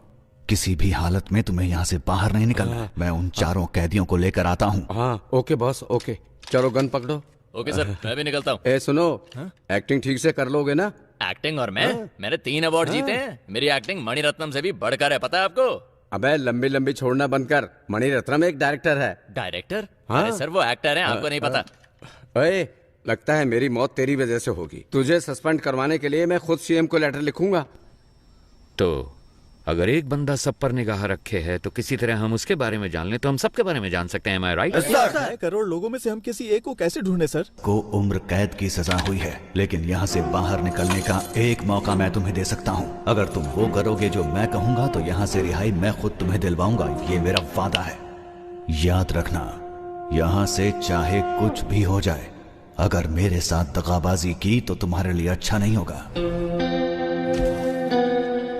किसी भी हालत में तुम्हें यहाँ से बाहर नहीं निकलना। मैं उन चारों कैदियों को लेकर आता हूँ। हाँ ओके बॉस ओके। चलो गन पकड़ो। ओके सर, मैं भी निकलता हूँ। ए सुनो, एक्टिंग ठीक से कर लोगे ना? एक्टिंग और मैंने 3 अवार्ड जीते हैं। मेरी एक्टिंग मणिरत्नम से भी बढ़कर है, पता है आपको? अबे लंबी लंबी छोड़ना बंद कर। मणिरत्नम एक डायरेक्टर है। डायरेक्टर? हाँ? अरे सर वो एक्टर है, आपको नहीं पता। ओए, लगता है मेरी मौत तेरी वजह से होगी। तुझे सस्पेंड करवाने के लिए मैं खुद सीएम को लेटर लिखूंगा। तो अगर एक बंदा सब पर निगाह रखे है तो किसी तरह हम उसके बारे में जान लें तो हम सबके बारे में जान सकते हैं। Am I right? करोड़ लोगों में से हम किसी एक को कैसे ढूंढे सर? को उम्र कैद की सजा हुई है, लेकिन यहाँ से बाहर निकलने का एक मौका मैं तुम्हें दे सकता हूँ। अगर तुम वो करोगे जो मैं कहूँगा तो यहाँ से रिहाई मैं खुद तुम्हें दिलवाऊंगा। ये मेरा वादा है। याद रखना, यहाँ से चाहे कुछ भी हो जाए, अगर मेरे साथ दगाबाजी की तो तुम्हारे लिए अच्छा नहीं होगा।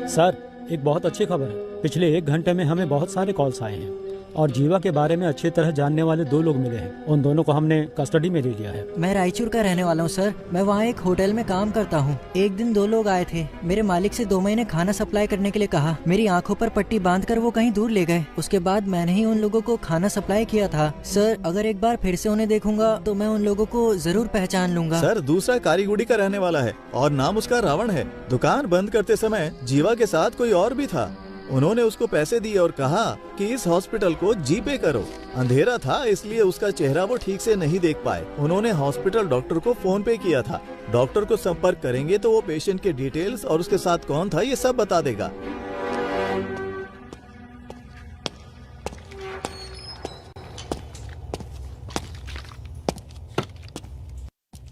सर, एक बहुत अच्छी खबर है। पिछले 1 घंटे में हमें बहुत सारे कॉल्स आए हैं और जीवा के बारे में अच्छी तरह जानने वाले 2 लोग मिले हैं। उन दोनों को हमने कस्टडी में ले लिया है। मैं रायचूर का रहने वाला हूँ सर। मैं वहाँ एक होटल में काम करता हूँ। एक दिन 2 लोग आए थे। मेरे मालिक से 2 महीने खाना सप्लाई करने के लिए कहा। मेरी आंखों पर पट्टी बांधकर वो कहीं दूर ले गए। उसके बाद मैंने ही उन लोगों को खाना सप्लाई किया था। सर, अगर एक बार फिर से उन्हें देखूंगा तो मैं उन लोगों को जरूर पहचान लूंगा। सर, दूसरा कारीगुड़ी का रहने वाला है और नाम उसका रावण है। दुकान बंद करते समय जीवा के साथ कोई और भी था। उन्होंने उसको पैसे दिए और कहा कि इस हॉस्पिटल को जीपे करो। अंधेरा था इसलिए उसका चेहरा वो ठीक से नहीं देख पाए। उन्होंने हॉस्पिटल डॉक्टर को फोन पे किया था। डॉक्टर को संपर्क करेंगे तो वो पेशेंट के डिटेल्स और उसके साथ कौन था ये सब बता देगा।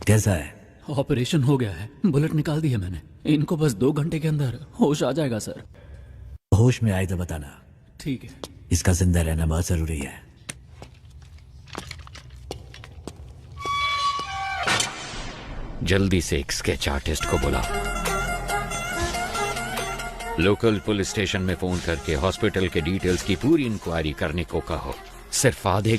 कैसा है? ऑपरेशन हो गया है, बुलेट निकाल दी है मैंने। इनको बस 2 घंटे के अंदर होश आ जाएगा सर। होश में आए तो बताना। ठीक है। इसका जिंदा रहना बहुत जरूरी है। जल्दी से एक स्केच आर्टिस्ट को बुलाओ। लोकल पुलिस स्टेशन में फोन करके हॉस्पिटल के डिटेल्स की पूरी इंक्वायरी करने को कहो। सिर्फ आधे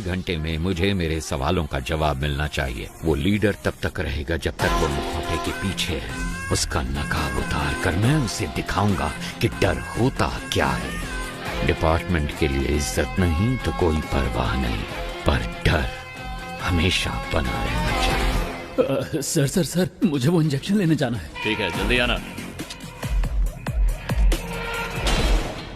घंटे में मुझे मेरे सवालों का जवाब मिलना चाहिए। वो लीडर तब तक रहेगा जब तक वो मुखौटे के पीछे है। उसका नकाब उतार कर मैं उसे दिखाऊंगा कि डर होता क्या है। डिपार्टमेंट के लिए इज्जत नहीं तो कोई परवाह नहीं, पर डर हमेशा बना रहना चाहिए। सर, मुझे वो इंजेक्शन लेने जाना है। ठीक है, जल्दी आना।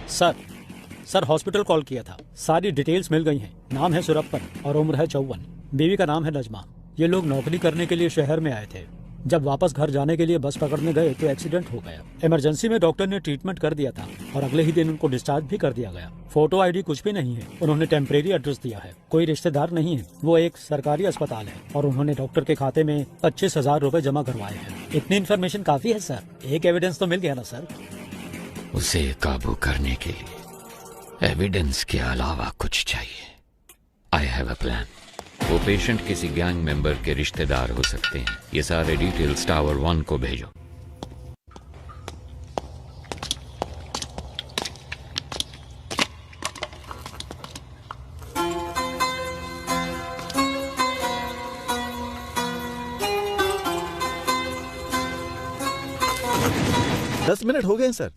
सर, हॉस्पिटल कॉल किया था। सारी डिटेल्स मिल गई हैं। नाम है सुरप्पन और उम्र है 54। बीवी का नाम है नजमा। ये लोग नौकरी करने के लिए शहर में आए थे। जब वापस घर जाने के लिए बस पकड़ने गए तो एक्सीडेंट हो गया। इमरजेंसी में डॉक्टर ने ट्रीटमेंट कर दिया था और अगले ही दिन उनको डिस्चार्ज भी कर दिया गया। फोटो आईडी कुछ भी नहीं है। उन्होंने टेम्परेरी एड्रेस दिया है। कोई रिश्तेदार नहीं है। वो एक सरकारी अस्पताल है और उन्होंने डॉक्टर के खाते में 25,000 रुपए जमा करवाए हैं। इतनी इन्फॉर्मेशन काफी है सर। एक एविडेंस तो मिल गया ना सर। उसे काबू करने के लिए एविडेंस के अलावा कुछ चाहिए। I have a plan. वो पेशेंट किसी गैंग मेंबर के रिश्तेदार हो सकते हैं। ये सारे डिटेल्स टावर 1 को भेजो। दस मिनट हो गए सर।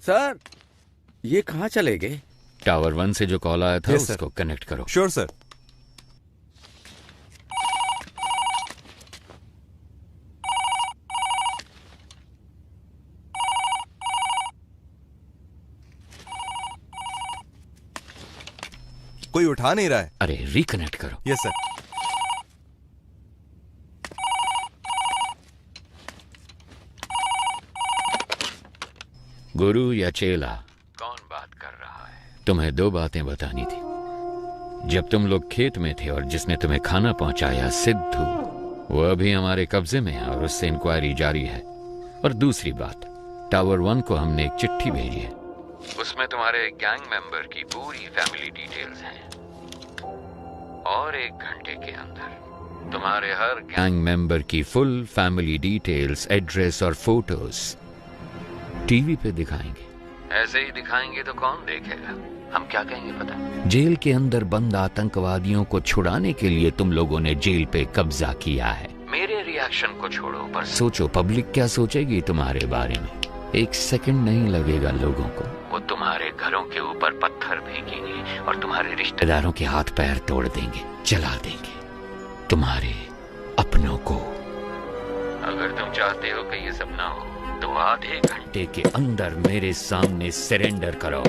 सर, ये कहाँ चले गए? टावर 1 से जो कॉल आया था उसको कनेक्ट करो। Sure sir. कोई उठा नहीं रहा है। अरे रिकनेक्ट करो। Yes sir. गुरु या चेला, कौन बात कर रहा है? तुम्हें 2 बातें बतानी थी। जब तुम लोग खेत में थे और जिसने तुम्हें खाना पहुंचाया सिद्धू, वो अभी हमारे कब्जे में है और उससे इंक्वायरी जारी है। और दूसरी बात, टावर 1 को हमने एक चिट्ठी भेजी है। उसमें तुम्हारे गैंग मेंबर की पूरी फैमिली डिटेल्स हैं और 1 घंटे के अंदर तुम्हारे हर गैंग मेंबर की फुल फैमिली डिटेल्स, एड्रेस और फोटोज टीवी पे दिखाएंगे। ऐसे ही दिखाएंगे तो कौन देखेगा? हम क्या कहेंगे पता? जेल के अंदर बंद आतंकवादियों को छुड़ाने के लिए तुम लोगों ने जेल पे कब्जा किया है। मेरे रिएक्शन को छोड़ो, पर सोचो पब्लिक क्या सोचेगी तुम्हारे बारे में। एक सेकंड नहीं लगेगा लोगों को, वो तुम्हारे घरों के ऊपर पत्थर फेंकेंगे और तुम्हारे रिश्तेदारों के हाथ पैर तोड़ देंगे, जला देंगे तुम्हारे अपनों को। अगर तुम चाहते हो कि ये सब ना हो तो आधे घंटे के अंदर मेरे सामने सरेंडर करो।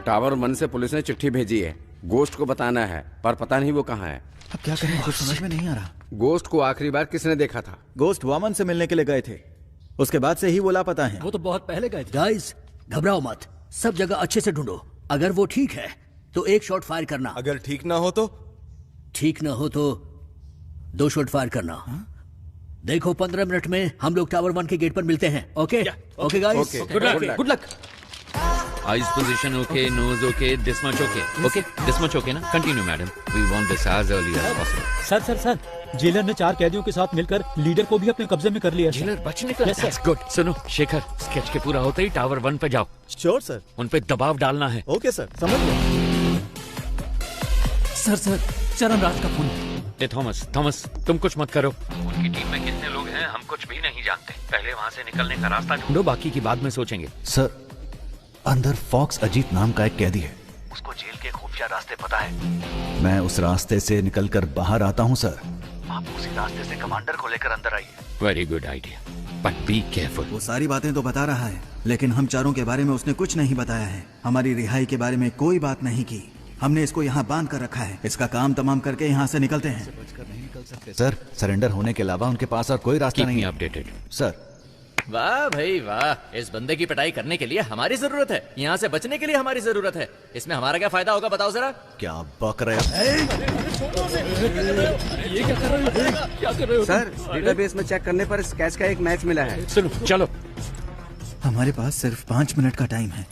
टावर 1 से पुलिस ने चिट्ठी भेजी है, गोस्ट को बताना है, पर पता नहीं वो कहाँ है। अब क्या करें, कुछ समझ में नहीं आ रहा। गोस्ट को आखिरी बार किसने देखा था? गोस्ट वामन से मिलने के लिए गए थे, उसके बाद से ही वो लापता है। वो तो बहुत पहले गए थे। गाइस घबराओ मत, सब जगह अच्छे से ढूंढो। अगर वो ठीक है तो एक शॉट फायर करना, अगर ठीक ना हो तो? ठीक ना हो तो 2 शॉट फायर करना। देखो 15 मिनट में हम लोग टावर 1 के गेट पर मिलते हैं। Okay okay guys, good luck. Eyes position okay, nose okay, this much okay. Okay this much okay ना? Continue madam, we want this as early as possible. Sir jailer ने 4 कैदियों के साथ मिलकर लीडर को भी अपने कब्जे में कर लिया। जेलर बच निकला। That's good। सुनो शेखर, स्केच के पूरा होते ही टावर 1 पे जाओ। Sure sir. उन पे दबाव डालना है। ओके सर, समझ गया। सर चरण राज का फोन। थॉमस तुम कुछ मत करो। उनकी टीम में कितने लोग हैं हम कुछ भी नहीं जानते। पहले वहाँ से निकलने का रास्ता ढूंढो, बाकी की बाद में सोचेंगे। सर, अंदर फॉक्स अजीत नाम का एक कैदी है, उसको जेल के खुफिया रास्ते पता है। मैं उस रास्ते से निकलकर बाहर आता हूँ सर। आप उसी रास्ते से कमांडर को लेकर अंदर आइए। Very good idea, but be careful. वो सारी बातें तो बता रहा है, लेकिन हम चारों के बारे में उसने कुछ नहीं बताया है। हमारी रिहाई के बारे में कोई बात नहीं की। हमने इसको यहाँ बांध कर रखा है। इसका काम तमाम करके यहाँ से निकलते हैं। सर, सरेंडर होने के अलावा उनके पास और कोई रास्ता नहीं है। Updated sir. वाह भाई वाह, इस बंदे की पिटाई करने के लिए हमारी जरूरत है, यहाँ से बचने के लिए हमारी जरूरत है। इसमें हमारा क्या फायदा होगा बताओ जरा? क्या बक रहे हो? ये क्या कर रहे हो? सर, डेटाबेस में चेक करने पर स्केच का एक मैच मिला है। सुनो चलो। हमारे पास सिर्फ 5 मिनट का टाइम है।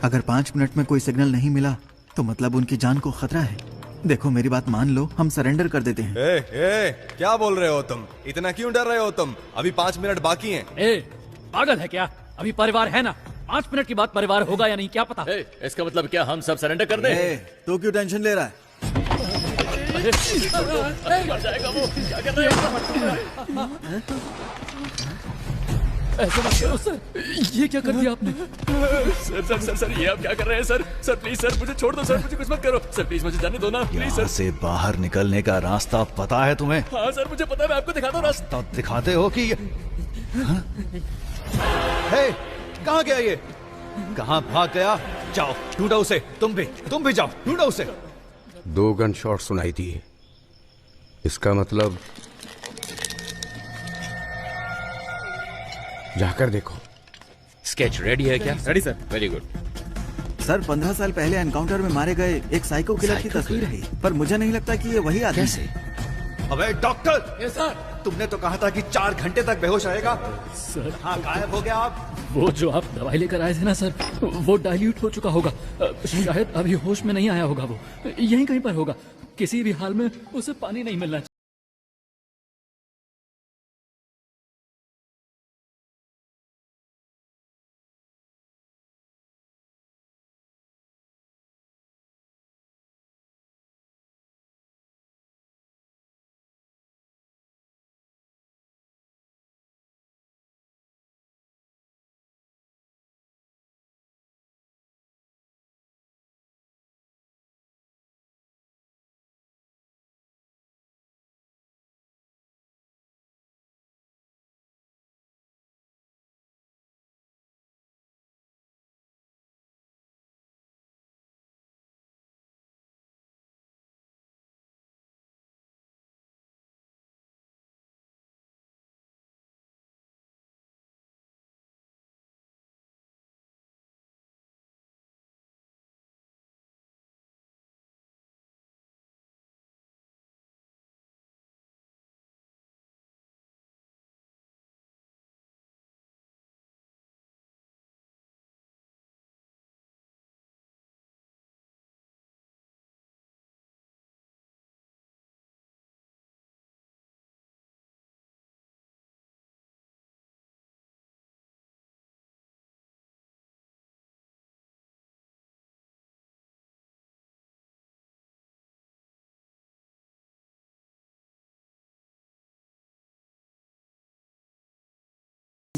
अगर 5 मिनट में कोई सिग्नल नहीं मिला तो मतलब उनकी जान को खतरा है। देखो मेरी बात मान लो, हम सरेंडर कर देते हैं। क्या बोल रहे हो तुम? इतना क्यों डर रहे हो तुम? अभी 5 मिनट बाकी हैं। पागल है क्या? अभी परिवार है ना, 5 मिनट के बाद परिवार होगा या नहीं क्या पता। इसका मतलब क्या हम सब सरेंडर कर दें? तो क्यों टेंशन ले रहा है? मर जाएगा वो। क्या कर रहे हो? ऐसा मत करो सर, ये क्या कर दिया आपने? सर ये आप क्या कर रहे हैं सर? सर प्लीज सर मुझे छोड़ दो सर, मुझे कुछ मत करो सर, प्लीज मुझे जाने दो ना प्लीज सर। यहाँ से बाहर निकलने का रास्ता पता है तुम्हें? हाँ सर मुझे पता है, मैं आपको दिखाता हूँ रास्ता। तब दिखाते हो कि हे, कहाँ गया ये? कहाँ भाग गया? जाओ ढूंढो उसे। तुम भी जाओ ढूंढो उसे। 2 गन शॉट सुनाई दिए, इसका मतलब जाकर देखो। स्केच रेडी है क्या? Ready sir. Very good sir 15 साल पहले एनकाउंटर में मारे गए एक साइको किलर की तस्वीर है, पर मुझे नहीं लगता कि ये वही आदमी है। अबे डॉक्टर! ये सर, तुमने तो कहा था कि 4 घंटे तक बेहोश रहेगा। सर हाँ, गायब हो गया आप। वो जो आप दवाई लेकर आए थे ना सर, वो डाइल्यूट हो चुका होगा। शायद अभी होश में नहीं आया होगा। वो यहीं कहीं पर होगा। किसी भी हाल में उसे पानी नहीं मिलना चाहिए।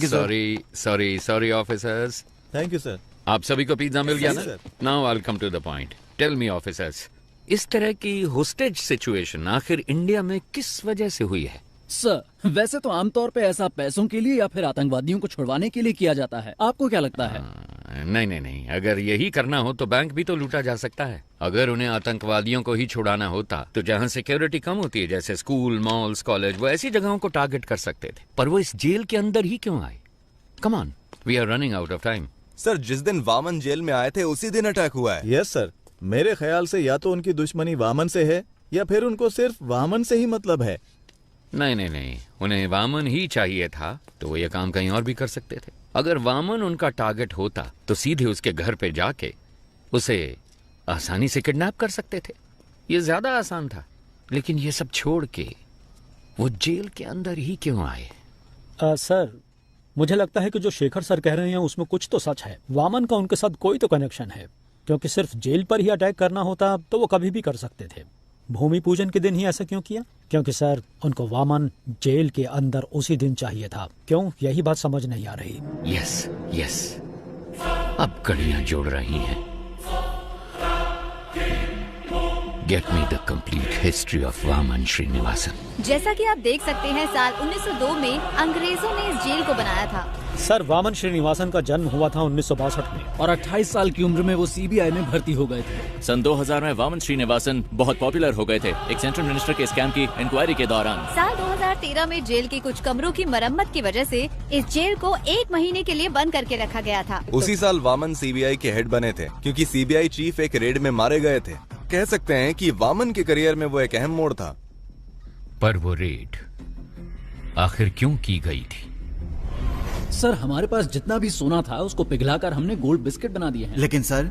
Sorry officers. Thank you sir. आप सभी को पिज्जा मिल गया Yes, ना? sir. Now I will come to the point. Tell me officers, इस तरह की होस्टेज सिचुएशन आखिर इंडिया में किस वजह से हुई है? सर वैसे तो आमतौर पे ऐसा पैसों के लिए या फिर आतंकवादियों को छुड़वाने के लिए किया जाता है। आपको क्या लगता है? नहीं, अगर यही करना हो तो बैंक भी तो लूटा जा सकता है। अगर उन्हें आतंकवादियों को ही छुड़ाना होता तो जहाँ सिक्योरिटी कम होती है, जैसे स्कूल, मॉल्स, कॉलेज, वो ऐसी जगहों को टारगेट कर सकते थे। पर वो इस जेल के अंदर ही क्यों आए? Come on, we are running out of time. Sir, जिस दिन वामन जेल में आए थे उसी दिन अटैक हुआ है। यस सर, मेरे ख्याल से या तो उनकी दुश्मनी वामन से है या फिर उनको सिर्फ वामन से ही मतलब है। नहीं, उन्हें वामन ही चाहिए था तो वो ये काम कहीं और भी कर सकते थे। अगर वामन उनका टारगेट होता तो सीधे उसके घर पे जाके उसे आसानी से किडनैप कर सकते थे। ये ज्यादा आसान था। लेकिन ये सब छोड़ के वो जेल के अंदर ही क्यों आए? सर, मुझे लगता है कि जो शेखर सर कह रहे हैं उसमें कुछ तो सच है। वामन का उनके साथ कोई तो कनेक्शन है, क्योंकि सिर्फ जेल पर ही अटैक करना होता तो वो कभी भी कर सकते थे। भूमि पूजन के दिन ही ऐसा क्यों किया? क्योंकि सर, उनको वामन जेल के अंदर उसी दिन चाहिए था। क्यों? यही बात समझ नहीं आ रही। यस, अब कड़ियां जोड़ रही हैं। Get me the complete history of Vaman Srinivasan. जैसा कि आप देख सकते हैं, साल 1902 में अंग्रेजों ने इस जेल को बनाया था। सर, वामन श्रीनिवासन का जन्म हुआ था 1962 में और 28 साल की उम्र में वो सीबीआई में भर्ती हो गए थे। सन 2000 में वामन श्रीनिवासन बहुत पॉपुलर हो गए थे एक सेंट्रल मिनिस्टर के स्कैम की इंक्वायरी के दौरान। साल 2013 में जेल के कुछ कमरों की मरम्मत की वजह से इस जेल को 1 महीने के लिए बंद करके रखा गया था। उसी साल वामन सीबीआई के हेड बने थे, क्योंकि सीबीआई चीफ एक रेड में मारे गए थे। कह सकते हैं कि वामन के करियर में वो एक अहम मोड़ था। पर वो रेड आखिर क्यों की गई थी? सर, हमारे पास जितना भी सोना था उसको पिघलाकर हमने गोल्ड बिस्किट बना दिए हैं। लेकिन सर,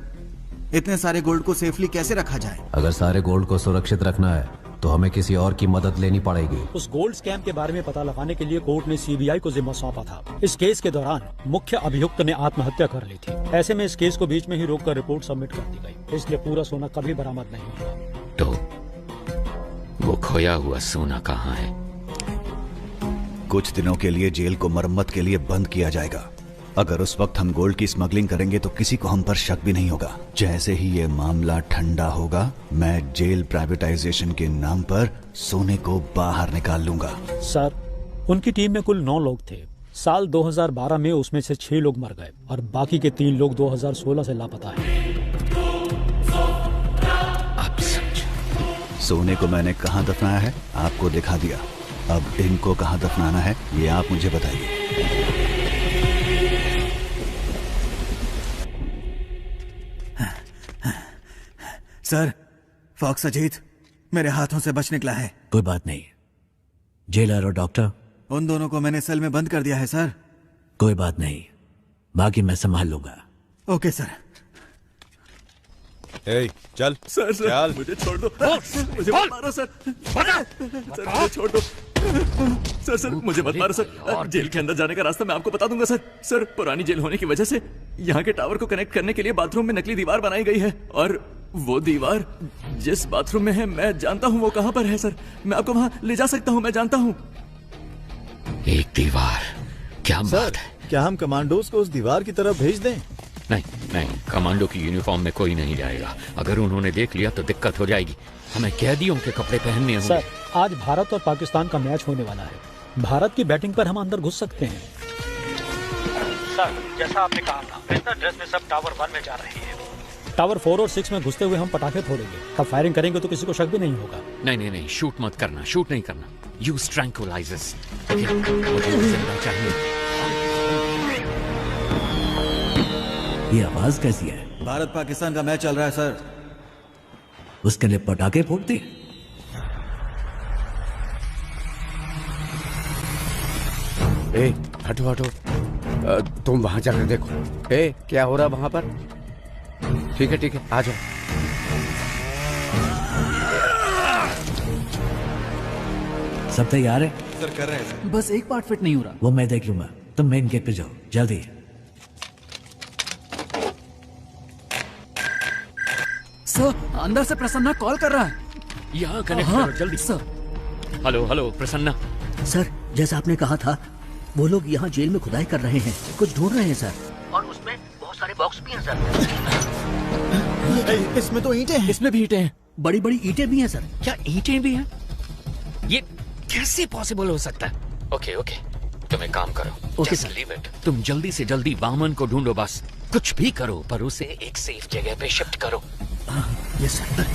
इतने सारे गोल्ड को सेफली कैसे रखा जाए? अगर सारे गोल्ड को सुरक्षित रखना है तो हमें किसी और की मदद लेनी पड़ेगी। उस गोल्ड स्कैम के बारे में पता लगाने के लिए कोर्ट ने सीबीआई को जिम्मा सौंपा था। इस केस के दौरान मुख्य अभियुक्त ने आत्महत्या कर ली थी। ऐसे में इस केस को बीच में ही रोककर रिपोर्ट सबमिट कर दी गई, इसलिए पूरा सोना कभी बरामद नहीं हुआ। तो वो खोया हुआ सोना कहाँ है? कुछ दिनों के लिए जेल को मरम्मत के लिए बंद किया जाएगा। अगर उस वक्त हम गोल्ड की स्मगलिंग करेंगे तो किसी को हम पर शक भी नहीं होगा। जैसे ही ये मामला ठंडा होगा, मैं जेल प्राइवेटाइजेशन के नाम पर सोने को बाहर निकाल लूंगा। सर, उनकी टीम में कुल 9 लोग थे। साल 2012 में उसमें से 6 लोग मर गए और बाकी के 3 लोग 2016 से लापता हैं। सोने को मैंने कहाँ दफनाया है आपको दिखा दिया। अब इनको कहाँ दफनाना है ये आप मुझे बताइए। सर, फॉक्स अजीत मेरे हाथों से बच निकला है। कोई बात नहीं, जेलर और डॉक्टर उन दोनों को मैंने सेल में बंद कर दिया है सर। कोई बात नहीं, बाकी मैं संभाल लूंगा। Okay sir. ए, चल सर चल। मुझे छोड़ दो। मुझे मत मारो सर। सर मुझे छोड़ दो। सर मुझे मत मारो सर। जेल के अंदर जाने का रास्ता मैं आपको बता दूंगा सर। सर, पुरानी जेल होने की वजह से यहाँ के टावर को कनेक्ट करने के लिए बाथरूम में नकली दीवार बनाई गई है, और वो दीवार जिस बाथरूम में है मैं जानता हूँ वो कहाँ पर है सर। मैं आपको वहाँ ले जा सकता हूँ, मैं जानता हूँ। एक दीवार, क्या बात है? क्या हम कमांडोज को उस दीवार की तरफ भेज दें? नहीं, कमांडो की यूनिफॉर्म में कोई नहीं जाएगा। अगर उन्होंने देख लिया तो दिक्कत हो जाएगी। हमें कैदियों के कपड़े पहनने होंगे। सर, आज भारत और पाकिस्तान का मैच होने वाला है। भारत की बैटिंग पर हम अंदर घुस सकते हैं। सर, जैसा आपने कहा था, बेहतर ड्रेस में सब टावर 1 में जा रही है। टावर 4 और 6 में घुसते हुए हम पटाखे फोड़ेंगे। तब फायरिंग करेंगे तो किसी को शक भी नहीं होगा। नहीं, शूट मत करना, शूट नहीं करना। Use tranquillisers. मुझे जिंदा चाहिए। ये आवाज कैसी है? भारत पाकिस्तान का मैच चल रहा है सर। उसके लिए पटाखे फोड़ते? ए, हटो। तुम वहां जाकर देखो। ए, क्या हो रहा वहां पर? ठीक है, आ जाओ। सब तैयार है? सर, कर रहे हैं सर। बस एक पार्ट फिट नहीं हो रहा। वो मैं देख लूंगा, तुम मेन गेट पे जाओ जल्दी। सर, अंदर से प्रसन्ना कॉल कर रहा है। यहाँ कनेक्ट करो जल्दी। सर। हेलो प्रसन्ना। सर, जैसा आपने कहा था वो लोग यहाँ जेल में खुदाई कर रहे हैं, कुछ ढूंढ रहे हैं सर। और उसमें बहुत सारे बॉक्स भी हैं सर। इसमें तो ईंटें हैं। इसमें भी ईंटें हैं, बड़ी बड़ी ईंटें भी हैं सर। क्या ईंटें भी हैं? ये कैसे पॉसिबल हो सकता है? ओके ओके, तुम एक काम करो, ओके Just leave it. तुम जल्दी से जल्दी वामन को ढूंढो, बस कुछ भी करो पर उसे एक सेफ जगह पे शिफ्ट करो। Yes sir.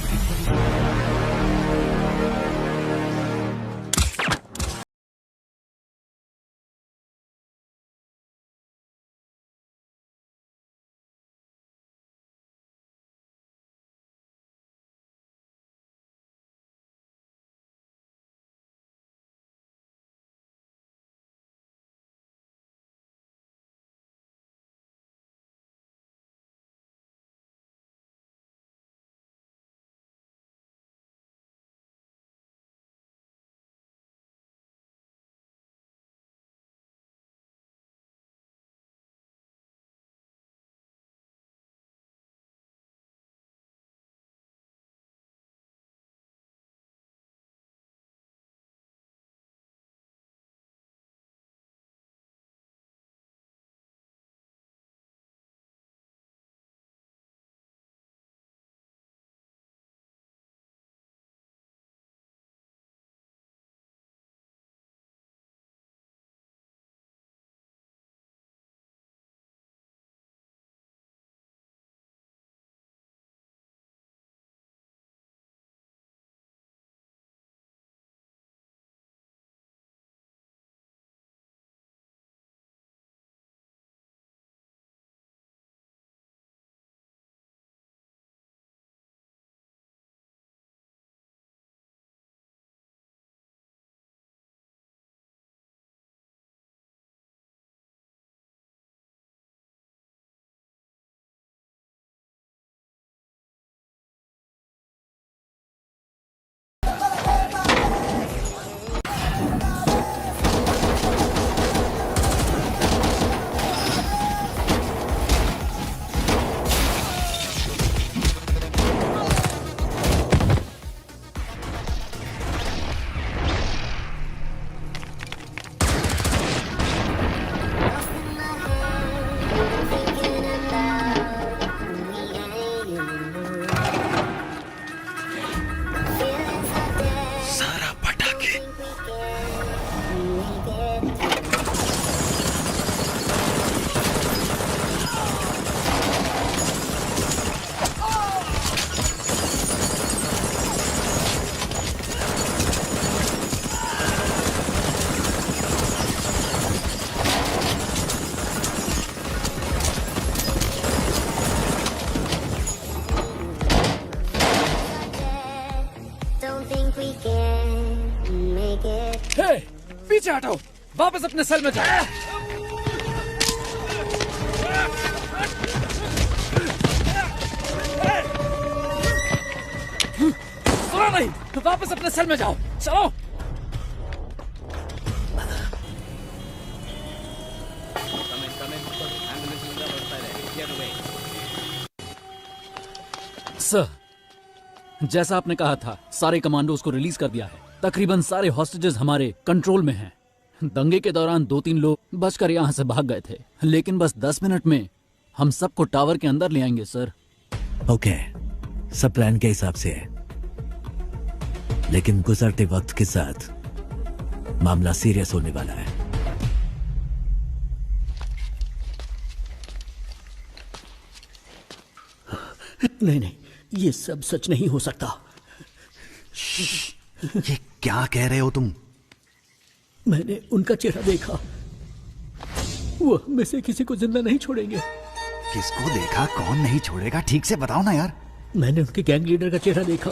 पीछे हटो, वापस अपने सेल में जाओ। सुना नहीं, वापस अपने सेल में जाओ, चलो। सर, जैसा आपने कहा था, सारे कमांडोज को रिलीज कर दिया है। तकरीबन सारे हॉस्टेजेस हमारे कंट्रोल में हैं। दंगे के दौरान 2-3 लोग बचकर यहाँ से भाग गए थे, लेकिन बस 10 मिनट में हम सबको टावर के अंदर ले आएंगे सर। ओके, सब प्लान के हिसाब से है, लेकिन गुजरते वक्त के साथ मामला सीरियस होने वाला है। नहीं नहीं, ये सब सच नहीं हो सकता। ये क्या कह रहे हो तुम? मैंने उनका चेहरा देखा, वो में से किसी को जिंदा नहीं छोड़ेंगे। किसको देखा? कौन नहीं छोड़ेगा? ठीक से बताओ ना यार। मैंने उनके गैंग लीडर का चेहरा देखा,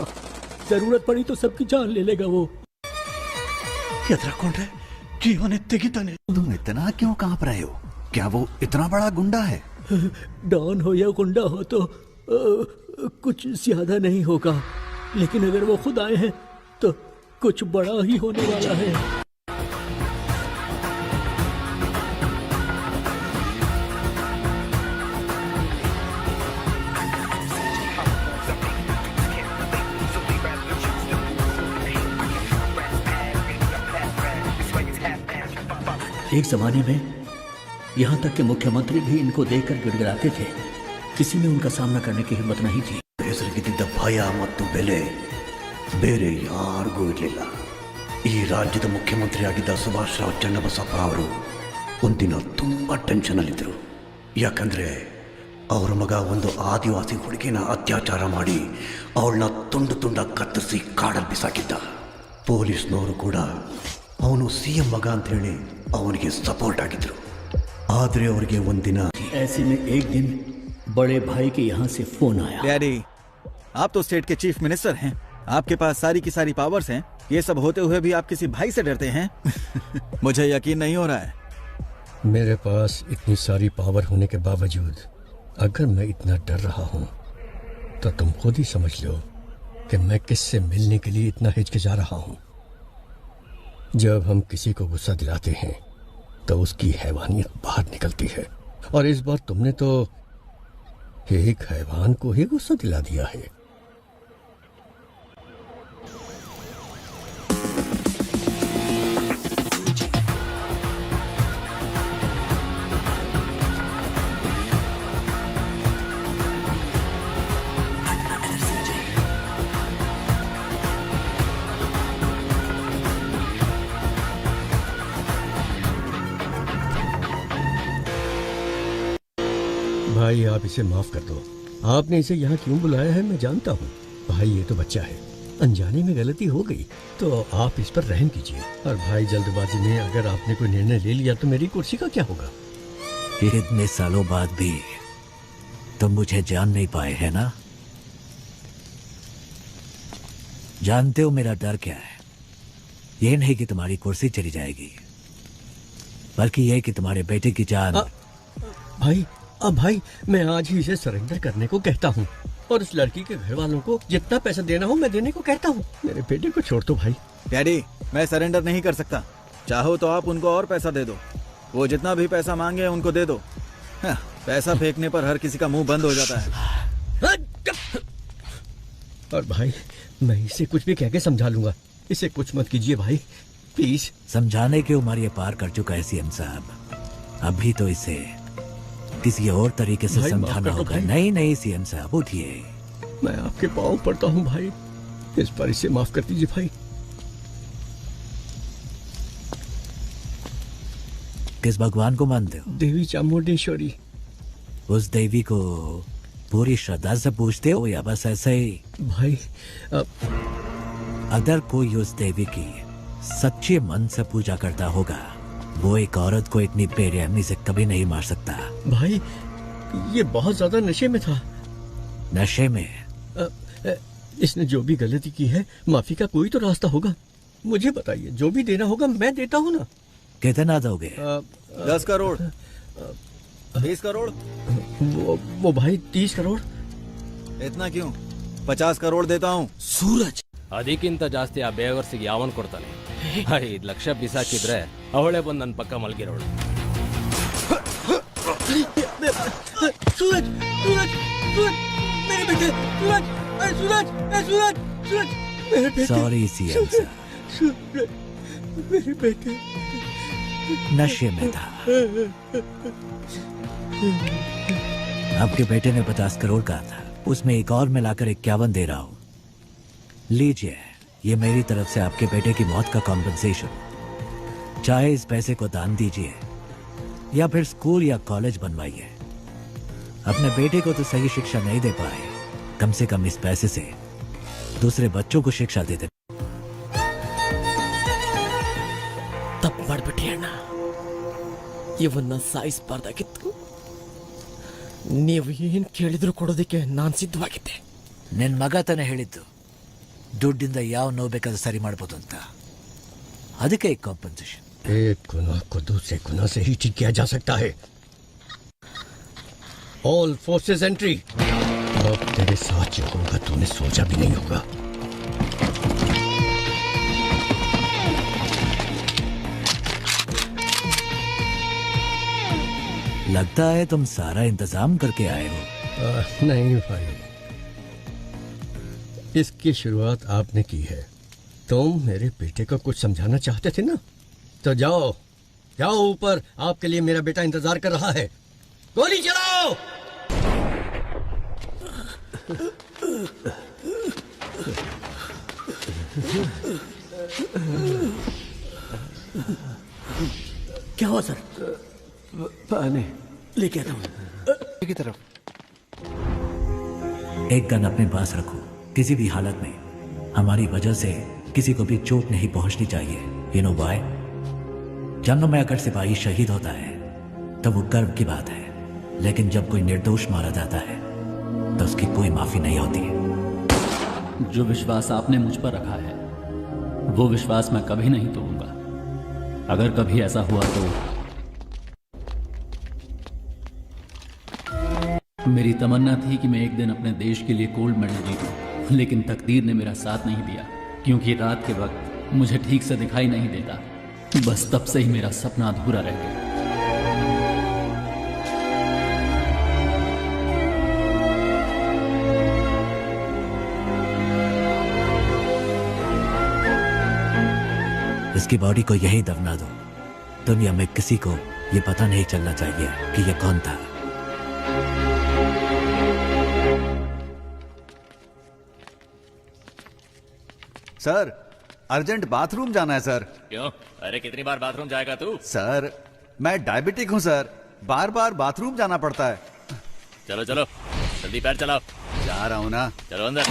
जरूरत पड़ी तो सबकी जान ले लेगा वो। तुम इतना क्यों कांप रहे हो? क्या वो इतना बड़ा गुंडा है? डॉन हो या गुंडा हो तो कुछ ज्यादा नहीं होगा, लेकिन अगर वो खुद आए हैं तो कुछ बड़ा ही होने वाला है। एक जमाने में यहाँ तक कि मुख्यमंत्री भी इनको देखकर गिड़गिड़ाते थे। किसी में उनका सामना करने की हिम्मत नहीं थी। ಹೆಸರಿಗಿದ್ದ ಭಯ ಮತ್ತು ಬೆಲೆ ಬೇರೆ ಯಾರಿಗೂ ಇರಲಿಲ್ಲ. ಈ ರಾಜ್ಯದ ಮುಖ್ಯಮಂತ್ರಿಯಾಗಿದ್ದ ಸುಭಾಷ್ ರಾವ್ ಚನ್ನಬಸಪ್ಪ ಅವರು ಒಂದಿನ ತುಂಬಾ ಟೆನ್ಷನ್ ಅಲ್ಲಿದ್ದರು. ಯಾಕಂದ್ರೆ ಅವರ ಮಗ ಒಂದು ಆದಿವಾಸಿ ಹುಡುಗಿನ ಅತ್ಯಾಚಾರ ಮಾಡಿ ಅವಳನ್ನ ತುಂಡು ತುಂಡ ಕತ್ತರಿಸಿ ಕಾಡಲ್ಲಿ ಬಿಸಾಕಿದ್ದ. ಪೊಲೀಸ್ನವರು ಕೂಡ ಅವನು ಸಿಎಂ ಮಗ ಅಂತ ಹೇಳಿ ಅವನಿಗೆ ಸಪೋರ್ಟ್ ಆಗಿದ್ರು. ಆದ್ರೆ ಅವರಿಗೆ ಒಂದಿನ ऐसे में एक दिन बड़े भाई के यहाँ से फोन आया। डैडी, आप तो स्टेट के चीफ मिनिस्टर हैं, आपके पास सारी की सारी पावर्स हैं। ये सब होते हुए भी आप किसी भाई से डरते हैं? मुझे यकीन नहीं हो रहा है। मेरे पास इतनी सारी पावर होने के बावजूद अगर मैं इतना डर रहा हूं तो तुम खुद ही समझ लो कि मैं किससे मिलने के लिए इतना हिचकिचा रहा हूं। जब हम किसी को गुस्सा दिलाते हैं तो उसकी हैवानियत बाहर निकलती है, और इस बार तुमने तो एक हैवान को ही गुस्सा दिला दिया है। भाई आप इसे माफ कर दो। आपने इसे यहाँ क्यों बुलाया है मैं जानता हूँ। भाई ये तो बच्चा है, अनजाने में गलती हो गई तो आप इस पर रहम कीजिए। और भाई जल्दबाजी में अगर आपने कोई निर्णय ले लिया तो मेरी कुर्सी का क्या होगा? इतने सालों बाद भी तुम मुझे जान नहीं पाए है ना? जानते हो मेरा डर क्या है? ये नहीं कि तुम्हारी कुर्सी चली जाएगी, बल्कि यह कि तुम्हारे बेटे की जान। भाई अब भाई मैं आज ही इसे सरेंडर करने को कहता हूँ, और इस लड़की के घर वालों को जितना पैसा देना हो मैं देने को कहता हूँ। मेरे बेटे को छोड़ दो भाई। डैडी, मैं सरेंडर नहीं कर सकता। चाहो तो आप उनको और पैसा दे दो, वो जितना भी पैसा मांगे उनको दे दो। हाँ, पैसा फेंकने पर हर किसी का मुंह बंद हो जाता है। और भाई मैं इसे कुछ भी कह के समझा लूंगा, इसे कुछ मत कीजिए भाई प्लीज। समझाने की उम्र ये पार कर चुका है सीएम साहब, अभी तो इसे किसी और तरीके से समझाना होगा। नहीं नहीं सीएम साहब उठिए। मैं आपके पाँव पड़ता हूँ भाई, इस बार इसे माफ कर दीजिए भाई। किस भगवान को मानते हो? देवी चामुंडेश्वरी। उस देवी को पूरी श्रद्धा से पूछते हो या बस ऐसे ही? भाई अगर कोई उस देवी की सच्चे मन से पूजा करता होगा, वो एक औरत को इतनी बेरहमी से कभी नहीं मार सकता। भाई ये बहुत ज्यादा नशे में था। नशे में? इसने जो भी गलती की है माफी का कोई तो रास्ता होगा। मुझे बताइए, जो भी देना होगा मैं देता हूँ ना। कितना दोगे? 10 करोड़ 20 करोड़ वो भाई 30 करोड़। इतना क्यों? 50 करोड़ देता हूँ। सूरज ಅದಕ್ಕಿಂತ ಜಾಸ್ತಿ ಆ ಬೇವರ್ಸಿಗೆ ಯಾವನ್ ಕೊಡ್ತಾನೆ? 5 ಲಕ್ಷ ಬಿಸಾಕಿದ್ರೆ ಅವಳೇ ಬಂದು ನನ್ನ ಪಕ್ಕ ಮಲಗಿರೋಳು. सूरज सूरज सूरज मेरे बेटे, सूरज सूरज सूरज सूरज मेरे बेटे। सॉरी सीएम साहब, सूरज मेरे बेटे नशे में था। आपके बेटे ने 50 करोड़ कहा था, उसमें एक और मिलाकर 51 दे रहा हूं। लीजिए, ये मेरी तरफ से आपके बेटे की मौत का कॉम्पनसेशन। चाहे इस पैसे को दान दीजिए या फिर स्कूल या कॉलेज बनवाइए। अपने बेटे को तो सही शिक्षा नहीं दे पाए, कम से कम इस पैसे से दूसरे बच्चों को शिक्षा दे दे। ತಪ್ಪು ಮಾಡ್ಬಿಟ್ಟಿ ಅಣ್ಣ, ಇವನ್ನ ಸಾಯಿಸಬಾರ್ದಾಗಿತ್ತು. ನೀವು ಏನು ಕೇಳಿದ್ರು ಕೊಡೋದಕ್ಕೆ ನಾನು ಸಿದ್ಧವಾಗಿದ್ದೆ. ನಿನ್ನ ಮಗ ತಾನೇ ಹೇಳಿದ್ದು ದುಡ್ಡಿಂದ ಯಾವ ನೋವು ಬೇಕಾದ್ರೂ ಸರಿ ಮಾಡ್ಬೋದು ಅಂತ, ಅದಕ್ಕೆ ಕಾಂಪನ್ಸೇಷನ್। एक गुनाह को दूसरे गुनाह से ही ठीक किया जा सकता है। All forces entry. अब तेरे साथ जो होगा तूने सोचा भी नहीं होगा। लगता है तुम सारा इंतजाम करके आए हो। नहीं भाई, इसकी शुरुआत आपने की है। तुम मेरे बेटे को कुछ समझाना चाहते थे ना, तो जाओ जाओ ऊपर, आपके लिए मेरा बेटा इंतजार कर रहा है। गोली चलाओ। क्या हुआ सर? पानी लेके आता हूँ की तरफ। एक गन अपने पास रखो। किसी भी हालत में हमारी वजह से किसी को भी चोट नहीं पहुंचनी चाहिए। You know why? जंग में अगर सिपाही शहीद होता है तो वो गर्व की बात है, लेकिन जब कोई निर्दोष मारा जाता है तो उसकी कोई माफी नहीं होती। जो विश्वास आपने मुझ पर रखा है वो विश्वास मैं कभी नहीं तोड़ूंगा। अगर कभी ऐसा हुआ तो मेरी तमन्ना थी कि मैं एक दिन अपने देश के लिए गोल्ड मेडल जीतूं, लेकिन तकदीर ने मेरा साथ नहीं दिया, क्योंकि रात के वक्त मुझे ठीक से दिखाई नहीं देता। बस तब से ही मेरा सपना अधूरा रह गया। इसकी बॉडी को यही दफना दो। दुनिया में किसी को ये पता नहीं चलना चाहिए कि ये कौन था। सर, अर्जेंट बाथरूम जाना है सर। क्यों? अरे कितनी बार बाथरूम जाएगा तू? सर, मैं डायबिटिक हूँ सर, बार बार बाथरूम जाना पड़ता है। चलो चलो जल्दी पैर चलाओ। जा रहा हूँ ना। चलो अंदर।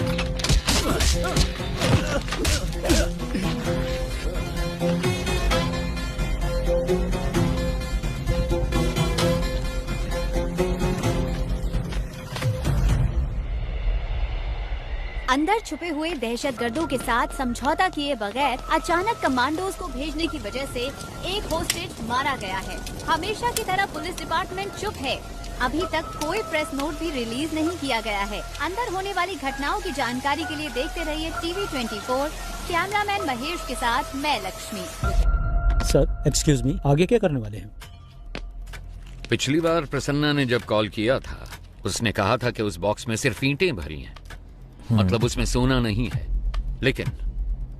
अंदर छुपे हुए दहशतगर्दों के साथ समझौता किए बगैर अचानक कमांडोज को भेजने की वजह से एक होस्टेज मारा गया है। हमेशा की तरह पुलिस डिपार्टमेंट चुप है। अभी तक कोई प्रेस नोट भी रिलीज नहीं किया गया है। अंदर होने वाली घटनाओं की जानकारी के लिए देखते रहिए टीवी 24। कैमरामैन महेश के साथ मैं लक्ष्मी। सर एक्सक्यूज मी, आगे क्या करने वाले हैं? पिछली बार प्रसन्ना ने जब कॉल किया था उसने कहा था कि उस बॉक्स में सिर्फ ईंटें भरी हैं, मतलब उसमें सोना नहीं है। लेकिन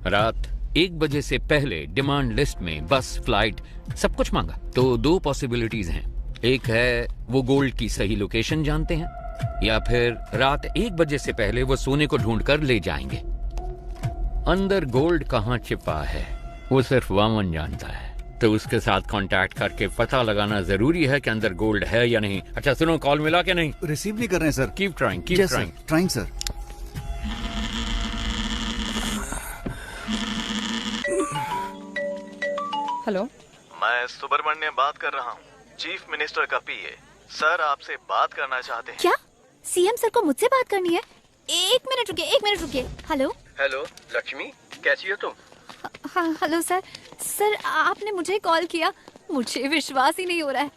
रात 1 बजे से पहले डिमांड लिस्ट में बस, फ्लाइट सब कुछ मांगा। तो 2 पॉसिबिलिटीज हैं। एक है वो गोल्ड की सही लोकेशन जानते हैं, या फिर रात 1 बजे से पहले वो सोने को ढूंढ कर ले जाएंगे। अंदर गोल्ड कहाँ छिपा है वो सिर्फ वामन जानता है, तो उसके साथ कांटेक्ट करके पता लगाना जरूरी है कि अंदर गोल्ड है या नहीं। अच्छा सुनो, कॉल मिला क्या? नहीं रिसीव नहीं कर रहे हैं sir. Keep trying, keep trying. Trying sir. Hello, मैं सुब्रमण्यम बात कर रहा हूँ, चीफ मिनिस्टर का पीए। सर आपसे बात करना चाहते हैं। क्या सीएम सर को मुझसे बात करनी है? 1 मिनट रुकिए। हेलो हेलो लक्ष्मी, कैसी हो तुम? हाँ हेलो सर। सर आपने मुझे कॉल किया, मुझे विश्वास ही नहीं हो रहा है।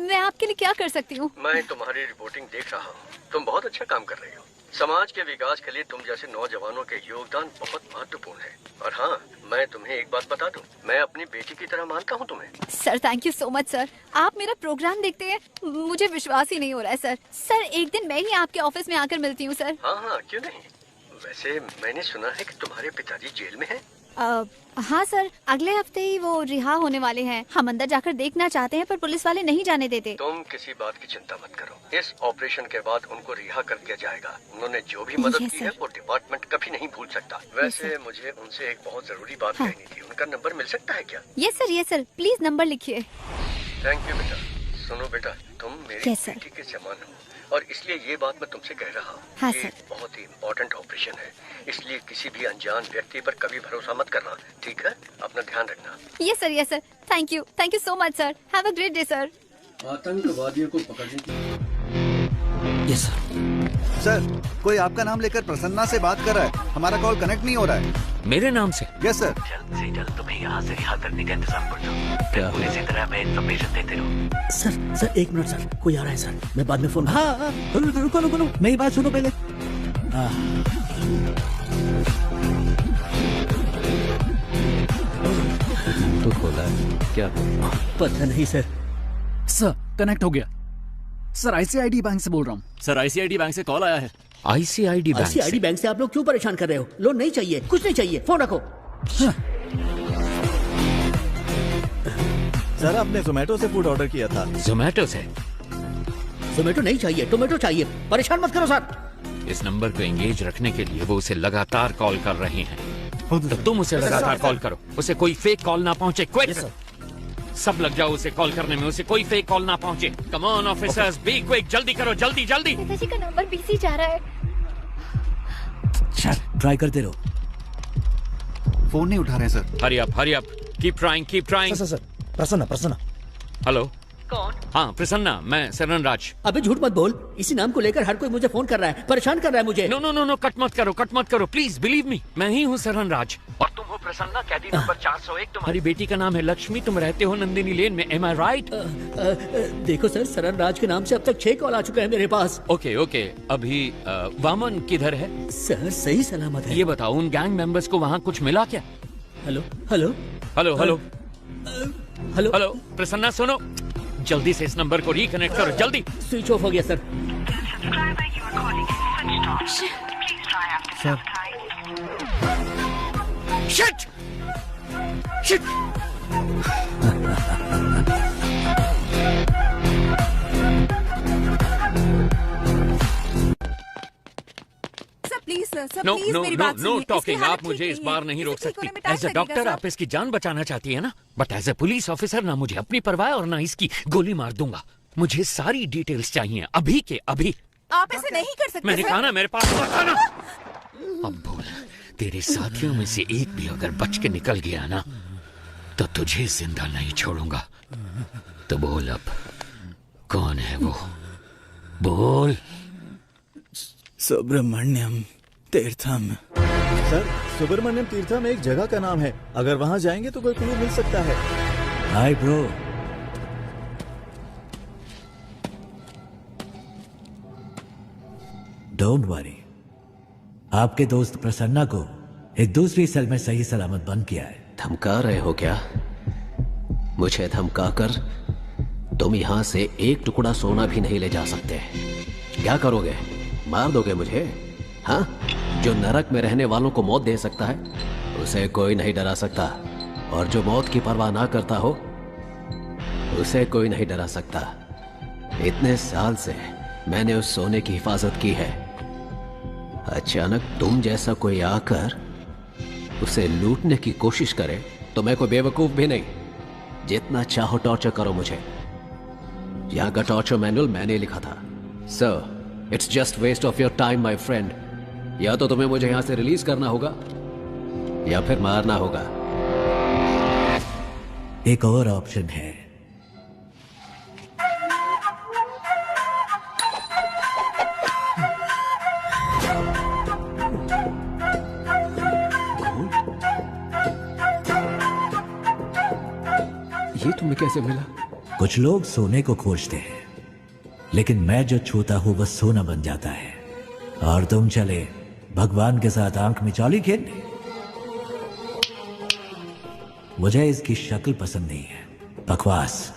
मैं आपके लिए क्या कर सकती हूँ? मैं तुम्हारी रिपोर्टिंग देख रहा हूँ, तुम बहुत अच्छा काम कर रही हो। समाज के विकास के लिए तुम जैसे नौजवानों के योगदान बहुत महत्वपूर्ण है। और हाँ, मैं तुम्हें एक बात बता दूं, मैं अपनी बेटी की तरह मानता हूँ तुम्हें। Sir thank you so much sir. आप मेरा प्रोग्राम देखते हैं, मुझे विश्वास ही नहीं हो रहा है सर। सर एक दिन मैं ही आपके ऑफिस में आकर मिलती हूँ सर। हाँ क्यों नहीं। वैसे मैंने सुना है कि तुम्हारे पिताजी जेल में हैं। हाँ सर, अगले हफ्ते ही वो रिहा होने वाले हैं। हम अंदर जाकर देखना चाहते हैं पर पुलिस वाले नहीं जाने देते। तुम किसी बात की चिंता मत करो, इस ऑपरेशन के बाद उनको रिहा कर दिया जाएगा। उन्होंने जो भी मदद की है वो डिपार्टमेंट कभी नहीं भूल सकता। वैसे मुझे उनसे एक बहुत जरूरी बात कहनी थी, उनका नंबर मिल सकता है क्या? यस सर, प्लीज नंबर लिखिए। थैंक यू बेटा। सुनो बेटा, तुम मेरी बेटी के समान हो और इसलिए ये बात मैं तुमसे कह रहा हूँ। हाँ ये बहुत ही इम्पोर्टेंट ऑपरेशन है, इसलिए किसी भी अनजान व्यक्ति पर कभी भरोसा मत करना, ठीक है? अपना ध्यान रखना। Yes sir. Thank you so much sir. Have a great day sir. आतंकवादियों को पकड़ने की। यस सर, कोई आपका नाम लेकर प्रसन्ना से बात कर रहा है, हमारा कॉल कनेक्ट नहीं हो रहा है। मेरे नाम से? Yes sir. जल्द से जल्द तुम्हें यहाँ से रिहा करने का इंतजाम कर दो। क्या पुलिस की तरह मैं इन्फॉर्मेशन देते रहो। सर 1 मिनट सर, कोई आ रहा है सर, मैं बाद में फोन। हाँ रुको, मेरी बात सुनो पहले। तो खोला है क्या? पता नहीं सर। सर कनेक्ट हो गया। सर आईसीआईडी बैंक से बोल रहा हूँ। सर आईसीआईडी बैंक से कॉल आया है। आईसीआईडी बैंक से आप लोग क्यों परेशान कर रहे हो? लोन नहीं चाहिए, कुछ नहीं चाहिए, फोन रखो। सर आपने जोमेटो से फूड ऑर्डर किया था। जोमेटो से? जोमेटो नहीं चाहिए, टोमेटो चाहिए। परेशान मत करो सर। इस नंबर को एंगेज रखने के लिए वो उसे लगातार कॉल कर रहे हैं, तो तुम उसे लगातार कॉल करो, उसे कोई फेक कॉल ना पहुंचे। क्विक, सब लग जाओ उसे कॉल करने में, उसे कोई फेक कॉल ना पहुंचे। Come on officers, be quick, जल्दी करो, जल्दी जल्दी। पिताजी का नंबर बिजी जा रहा है। ट्राई करते रहो। फोन नहीं उठा रहे sir. Hurry up, keep trying, keep trying. Sir Prasanna. Hello, कौन? हाँ प्रसन्ना, मैं सरन राज। अबे झूठ मत बोल, इसी नाम को लेकर हर कोई मुझे फोन कर रहा है, परेशान कर रहा है मुझे। नो, कट मत करो प्लीज, बिलीव मी, मैं ही हूँ सरन राज। और तुम हो प्रसन्ना, कैदी नंबर 401। तुम्हारी बेटी का नाम है लक्ष्मी, तुम रहते हो नंदिनी लेन में, एम आई राइट? देखो सर, सरन राज के नाम से अब तक 6 कॉल आ चुके हैं मेरे पास। ओके, अभी वामन किधर है? सर सही सलामत है। ये बताओ, उन गैंग मेंबर्स को वहाँ कुछ मिला क्या? हेलो, प्रसन्ना सुनो, जल्दी से इस नंबर को रिकनेक्ट करो, जल्दी। स्विच ऑफ हो गया सर। शिट। Know talking. आप मुझे इस बार नहीं रोक सकती। एज ए डॉक्टर आप इसकी जान बचाना चाहती है ना, but as a police officer ना मुझे अपनी परवाह और ना इसकी गोली मार दूंगा। मुझे सारी डिटेल्स चाहिए अभी के अभी। आप ऐसे नहीं कर सकते। मैंने कहा ना, मेरे पास था ना। अब बोल, तेरे साथियों में से एक भी अगर बच के निकल गया ना, तो तुझे जिंदा नहीं छोड़ूंगा। तो बोल अब, कौन है वो? बोल। सुब्रमण्यम तीर्थम। सर सुब्रमण्यम तीर्थम एक जगह का नाम है, अगर वहाँ जाएंगे तो कोई क्लू मिल सकता है। Hi bro. डोंट वरी, आपके दोस्त प्रसन्ना को एक दूसरी सेल में सही सलामत बंद किया है। धमका रहे हो क्या? मुझे धमकाकर तुम यहां से एक टुकड़ा सोना भी नहीं ले जा सकते। क्या करोगे? मार दोगे मुझे? हाँ? जो नरक में रहने वालों को मौत दे सकता है, उसे कोई नहीं डरा सकता, और जो मौत की परवाह ना करता हो, उसे कोई नहीं डरा सकता। इतने साल से मैंने उस सोने की हिफाजत की है। अचानक तुम जैसा कोई आकर उसे लूटने की कोशिश करे तो मैं कोई बेवकूफ भी नहीं। जितना चाहो टॉर्चर करो मुझे। यहां का टॉर्चर मैनुअल मैंने लिखा था। Sir, it's just waste of your time my friend. या तो तुम्हें मुझे यहां से रिलीज करना होगा या फिर मारना होगा। एक और ऑप्शन है। ये तुम्हें कैसे मिला? कुछ लोग सोने को खोजते हैं, लेकिन मैं जो छूता हूं वह सोना बन जाता है। और तुम चले भगवान के साथ आंख मिचौली खेलने। मुझे इसकी शक्ल पसंद नहीं है। बकवास।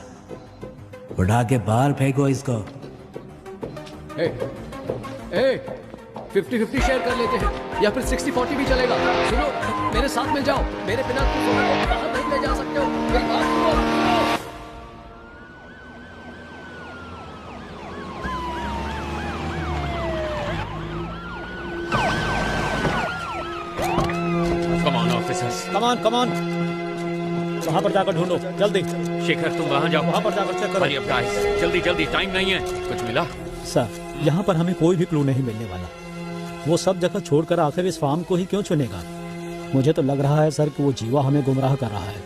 उठा के बाहर फेंको इसको। 50-50 शेयर कर लेते हैं, या फिर 60-40 भी चलेगा। सुनो, मेरे साथ मिल जाओ। मेरे बिना तुम सोने को बाहर नहीं ले जा सकते हो। मेरी बात सुनो। Come on. वहां पर जाकर ढूंढो, जल्दी। शेखर, तुम वहां जाओ, वहां पर जाकर चेक करो। हरी अप गाइस, जल्दी, टाइम नहीं है। कुछ मिला? सर, यहाँ पर हमें कोई भी क्लू नहीं मिलने वाला। वो सब जगह छोड़कर आखिर इस फार्म को ही क्यों चुनेगा? मुझे तो लग रहा है सर कि वो जीवा हमें गुमराह कर रहा है।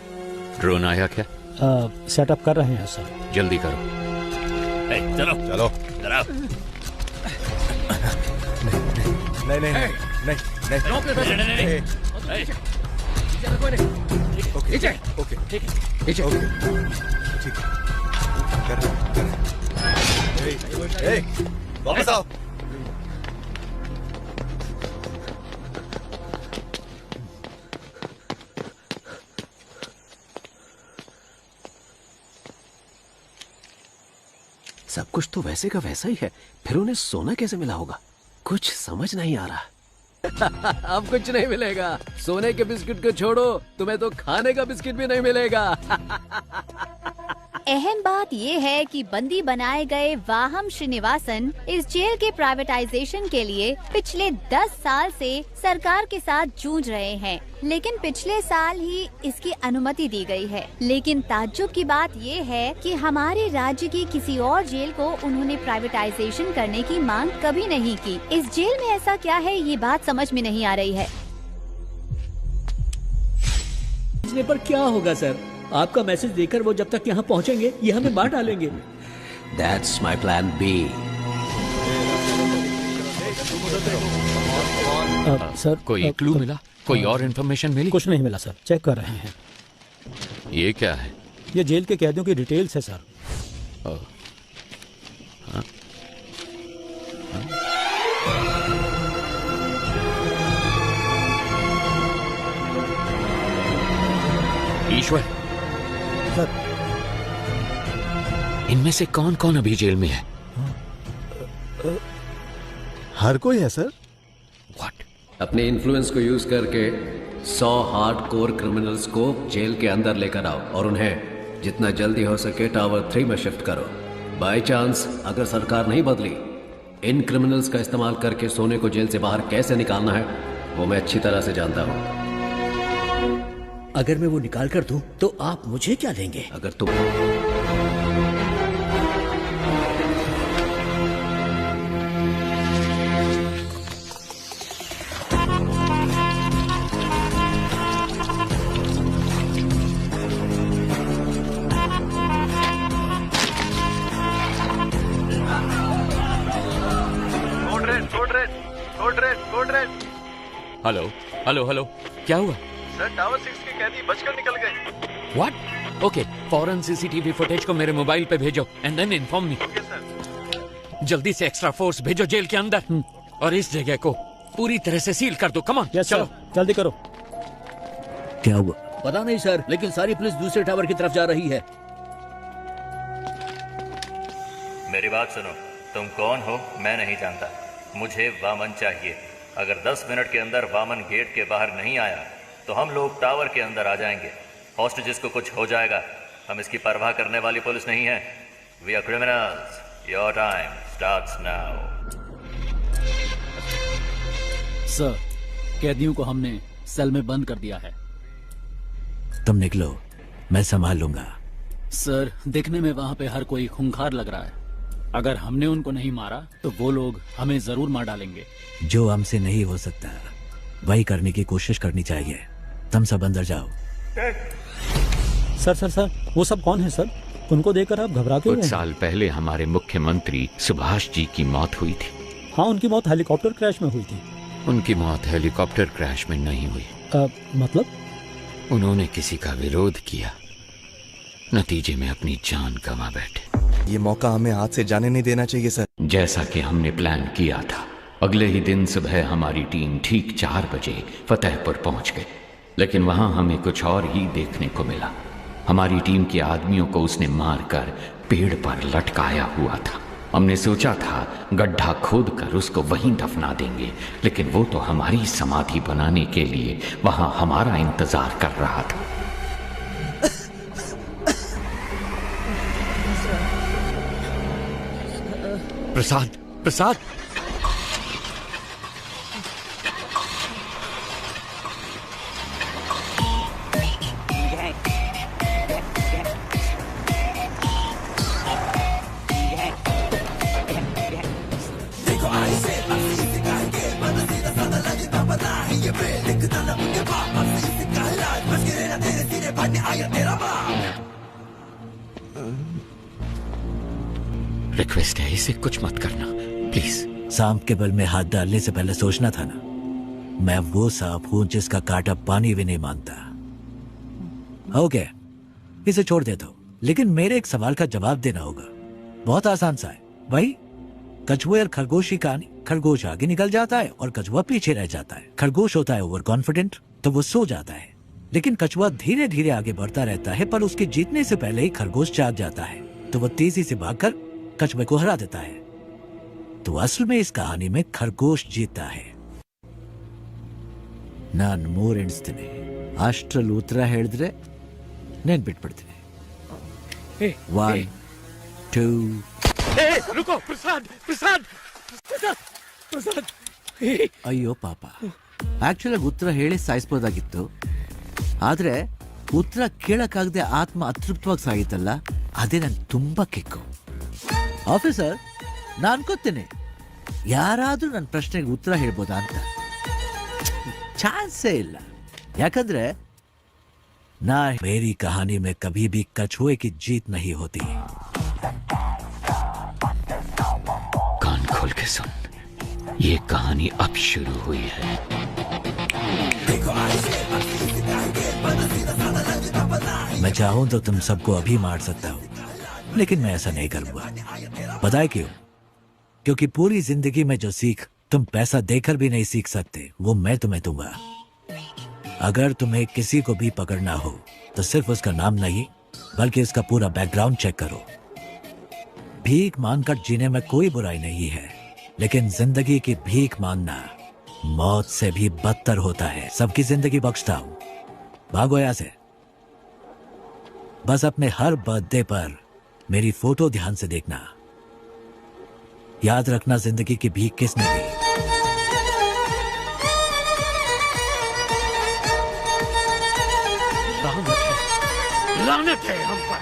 ड्रोन आया क्या? सेटअप कर रहे हैं सर। जल्दी करो। चलो वापस आओ। सब कुछ तो वैसे का वैसा ही है, फिर उन्हें सोना कैसे मिला होगा? कुछ समझ नहीं आ रहा। अब कुछ नहीं मिलेगा। सोने के बिस्किट को छोड़ो, तुम्हें तो खाने का बिस्किट भी नहीं मिलेगा। अहम बात ये है कि बंदी बनाए गए वाहम श्रीनिवासन इस जेल के प्राइवेटाइजेशन के लिए पिछले 10 साल से सरकार के साथ जूझ रहे हैं, लेकिन पिछले साल ही इसकी अनुमति दी गई है। लेकिन ताज्जुब की बात ये है कि हमारे राज्य की किसी और जेल को उन्होंने प्राइवेटाइजेशन करने की मांग कभी नहीं की। इस जेल में ऐसा क्या है, ये बात समझ में नहीं आ रही है। पर क्या होगा सर? आपका मैसेज देकर वो जब तक यहाँ पहुँचेंगे ये हमें मार डालेंगे। That's my plan B. Sir कोई क्लू मिला? कोई और इन्फॉर्मेशन मिली? कुछ नहीं मिला सर, चेक कर रहे हैं। ये क्या है? ये जेल के कैदियों की डिटेल्स है सर। ईश्वर, इनमें से कौन कौन अभी जेल में है? हर कोई है सर। अपने इन्फ्लुएंस को यूज करके 100 हार्डकोर क्रिमिनल्स को जेल के अंदर लेकर आओ और उन्हें जितना जल्दी हो सके टावर 3 में शिफ्ट करो। बाय चांस अगर सरकार नहीं बदली, इन क्रिमिनल्स का इस्तेमाल करके सोने को जेल से बाहर कैसे निकालना है वो मैं अच्छी तरह से जानता हूँ। अगर मैं वो निकाल कर दूं तो आप मुझे क्या देंगे? अगर तुम हेलो हेलो हेलो, क्या हुआ? सर टावर 6 के कैदी बचकर निकल गए। व्हाट? ओके, फौरन सीसीटीवी फुटेज को मेरे मोबाइल पे भेजो एंड देन इन्फॉर्म मी। जल्दी से एक्स्ट्रा फोर्स भेजो जेल के अंदर और इस जगह को पूरी तरह से सील कर दो। कम ऑन, चलो जल्दी करो। क्या हुआ? पता नहीं सर, लेकिन सारी पुलिस दूसरे टावर की तरफ जा रही है। मेरी बात सुनो, तुम कौन हो मैं नहीं जानता, मुझे वामन चाहिए। अगर 10 मिनट के अंदर वामन गेट के बाहर नहीं आया तो हम लोग टावर के अंदर आ जाएंगे। हॉस्टेजेस को कुछ हो जाएगा, हम इसकी परवाह करने वाली पुलिस नहीं है। We are criminals. Your time starts now. Sir, कैदियों को हमने सेल में बंद कर दिया है। तुम निकलो, मैं संभाल लूंगा। सर, दिखने में वहाँ पे हर कोई खूंखार लग रहा है। अगर हमने उनको नहीं मारा तो वो लोग हमें जरूर मार डालेंगे। जो हमसे नहीं हो सकता वही करने की कोशिश करनी चाहिए। तुम सब अंदर जाओ। सर, वो सब कौन है सर? उनको देखकर आप घबरा क्यों? कुछ साल पहले हमारे मुख्यमंत्री सुभाष जी की मौत हुई थी। हाँ, उनकी मौत हेलीकॉप्टर क्रैश में हुई थी। उनकी मौत हेलीकॉप्टर क्रैश में नहीं हुई। मतलब? उन्होंने किसी का विरोध किया, नतीजे में अपनी जान गंवा बैठे। ये मौका हमें हाथ से जाने नहीं देना चाहिए सर। जैसा कि हमने प्लान किया था, अगले ही दिन सुबह हमारी टीम ठीक 4 बजे फतेहपुर पहुंच गई, लेकिन वहां हमें कुछ और ही देखने को मिला। हमारी टीम के आदमियों को उसने मारकर पेड़ पर लटकाया हुआ था। हमने सोचा था गड्ढा खोदकर उसको वहीं दफना देंगे, लेकिन वो तो हमारी समाधि बनाने के लिए वहां हमारा इंतजार कर रहा था। प्रसाद, रिक्वेस्ट है, इसे कुछ मत करना प्लीज। सांप के बल में हाथ डालने से पहले सोचना था ना। मैं वो सांप हूं जिसका कांटा पानी भी नहीं मानता। ओके, इसे छोड़ दे दो, लेकिन मेरे एक सवाल का जवाब देना होगा। बहुत आसान सा है भाई। कछुए और खरगोश की कहानी। खरगोश आगे निकल जाता है और कछुआ पीछे रह जाता है। खरगोश होता है ओवर कॉन्फिडेंट, तो वो सो जाता है, लेकिन कछुआ धीरे धीरे आगे बढ़ता रहता है, पर उसके जीतने से पहले ही खरगोश जाग जाता है, तो वो तेजी से भागकर कछुए को हरा देता है। तो असल में इस कहानी में खरगोश जीतता है। ನಾನು 3 ಎಣಿಸ್ತೀನಿ. ಅಷ್ಟರಲ್ಲಿ ಉತ್ತರ ಹೇಳಿದ್ರೆ ನೆನ್ಪಿಟ್ಬಿಡ್ತೀನಿ. 1 2 रुको प्रसाद प्रसाद प्रसाद ಅಯ್ಯೋ ಪಾಪ, ಆಕ್ಚುಲಿ ಉತ್ತರ ಹೇಳಿ ಸಾಯಿಸ್ಬೋದಾಗಿತ್ತು. ಆದ್ರೆ ಉತ್ತರ ಕೇಳಕ್ಕಾಗದೆ ಆತ್ಮ ಅತೃಪ್ತವಾಗಿ ಸಾಯಿತಲ್ಲ, ಅದೇ ನನ್ ತುಂಬಾ ಕಿಕ್ಕು. ಆಫೀಸರ್, ನಾನು ಅನ್ಕೋತೀನಿ ಯಾರಾದ್ರೂ ನನ್ನ ಪ್ರಶ್ನೆಗೆ ಉತ್ತರ ಹೇಳ್ಬೋದಾ ಅಂತ. ಚಾನ್ಸೇ ಇಲ್ಲ. ಯಾಕಂದ್ರೆ ना मेरी कहानी में कभी भी कछुए की जीत नहीं होती. कान खोल के सुन, ये कहानी अब शुरू हुई है. मैं चाहूं तो तुम सबको अभी मार सकता हूं, लेकिन मैं ऐसा नहीं करूंगा. पता है क्यों? क्योंकि पूरी जिंदगी में जो सीख तुम पैसा देकर भी नहीं सीख सकते, वो मैं तुम्हें दूंगा. अगर तुम्हें किसी को भी पकड़ना हो तो सिर्फ उसका नाम नहीं, बल्कि उसका पूरा बैकग्राउंड चेक करो. भीख मांगकर जीने में कोई बुराई नहीं है, लेकिन जिंदगी की भीख मांगना मौत से भी बदतर होता है. सबकी जिंदगी बख्शता हूं, भागो यहां से. बस अपने हर बर्थडे पर मेरी फोटो ध्यान से देखना. याद रखना जिंदगी की भीख किसने दी. लानत है हम पर.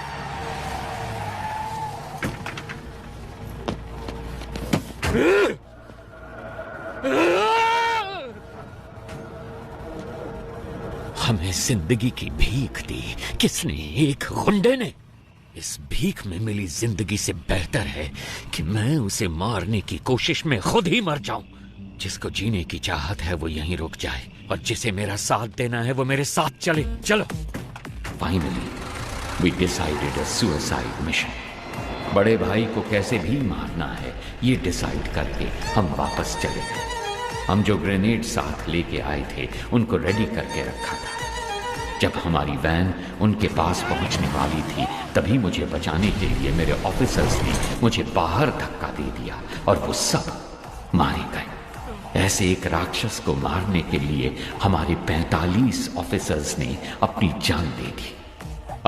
हमें जिंदगी की भीख दी किसने? एक गुंडे ने. इस भीख में मिली जिंदगी से बेहतर है कि मैं उसे मारने की कोशिश में खुद ही मर जाऊं. जिसको जीने की चाहत है वो यहीं रुक जाए, और जिसे मेरा साथ देना है वो मेरे साथ चले. चलो. Finally we decided a suicide mission. बड़े भाई को कैसे भी मारना है ये डिसाइड करके हम वापस चले गए. हम जो ग्रेनेड साथ लेके आए थे उनको रेडी करके रखा था. जब हमारी वैन उनके पास पहुंचने वाली थी तभी मुझे बचाने के लिए मेरे ऑफिसर्स ने मुझे बाहर धक्का दे दिया और वो सब मारे गए. ऐसे एक राक्षस को मारने के लिए हमारे 45 ऑफिसर्स ने अपनी जान दे दी.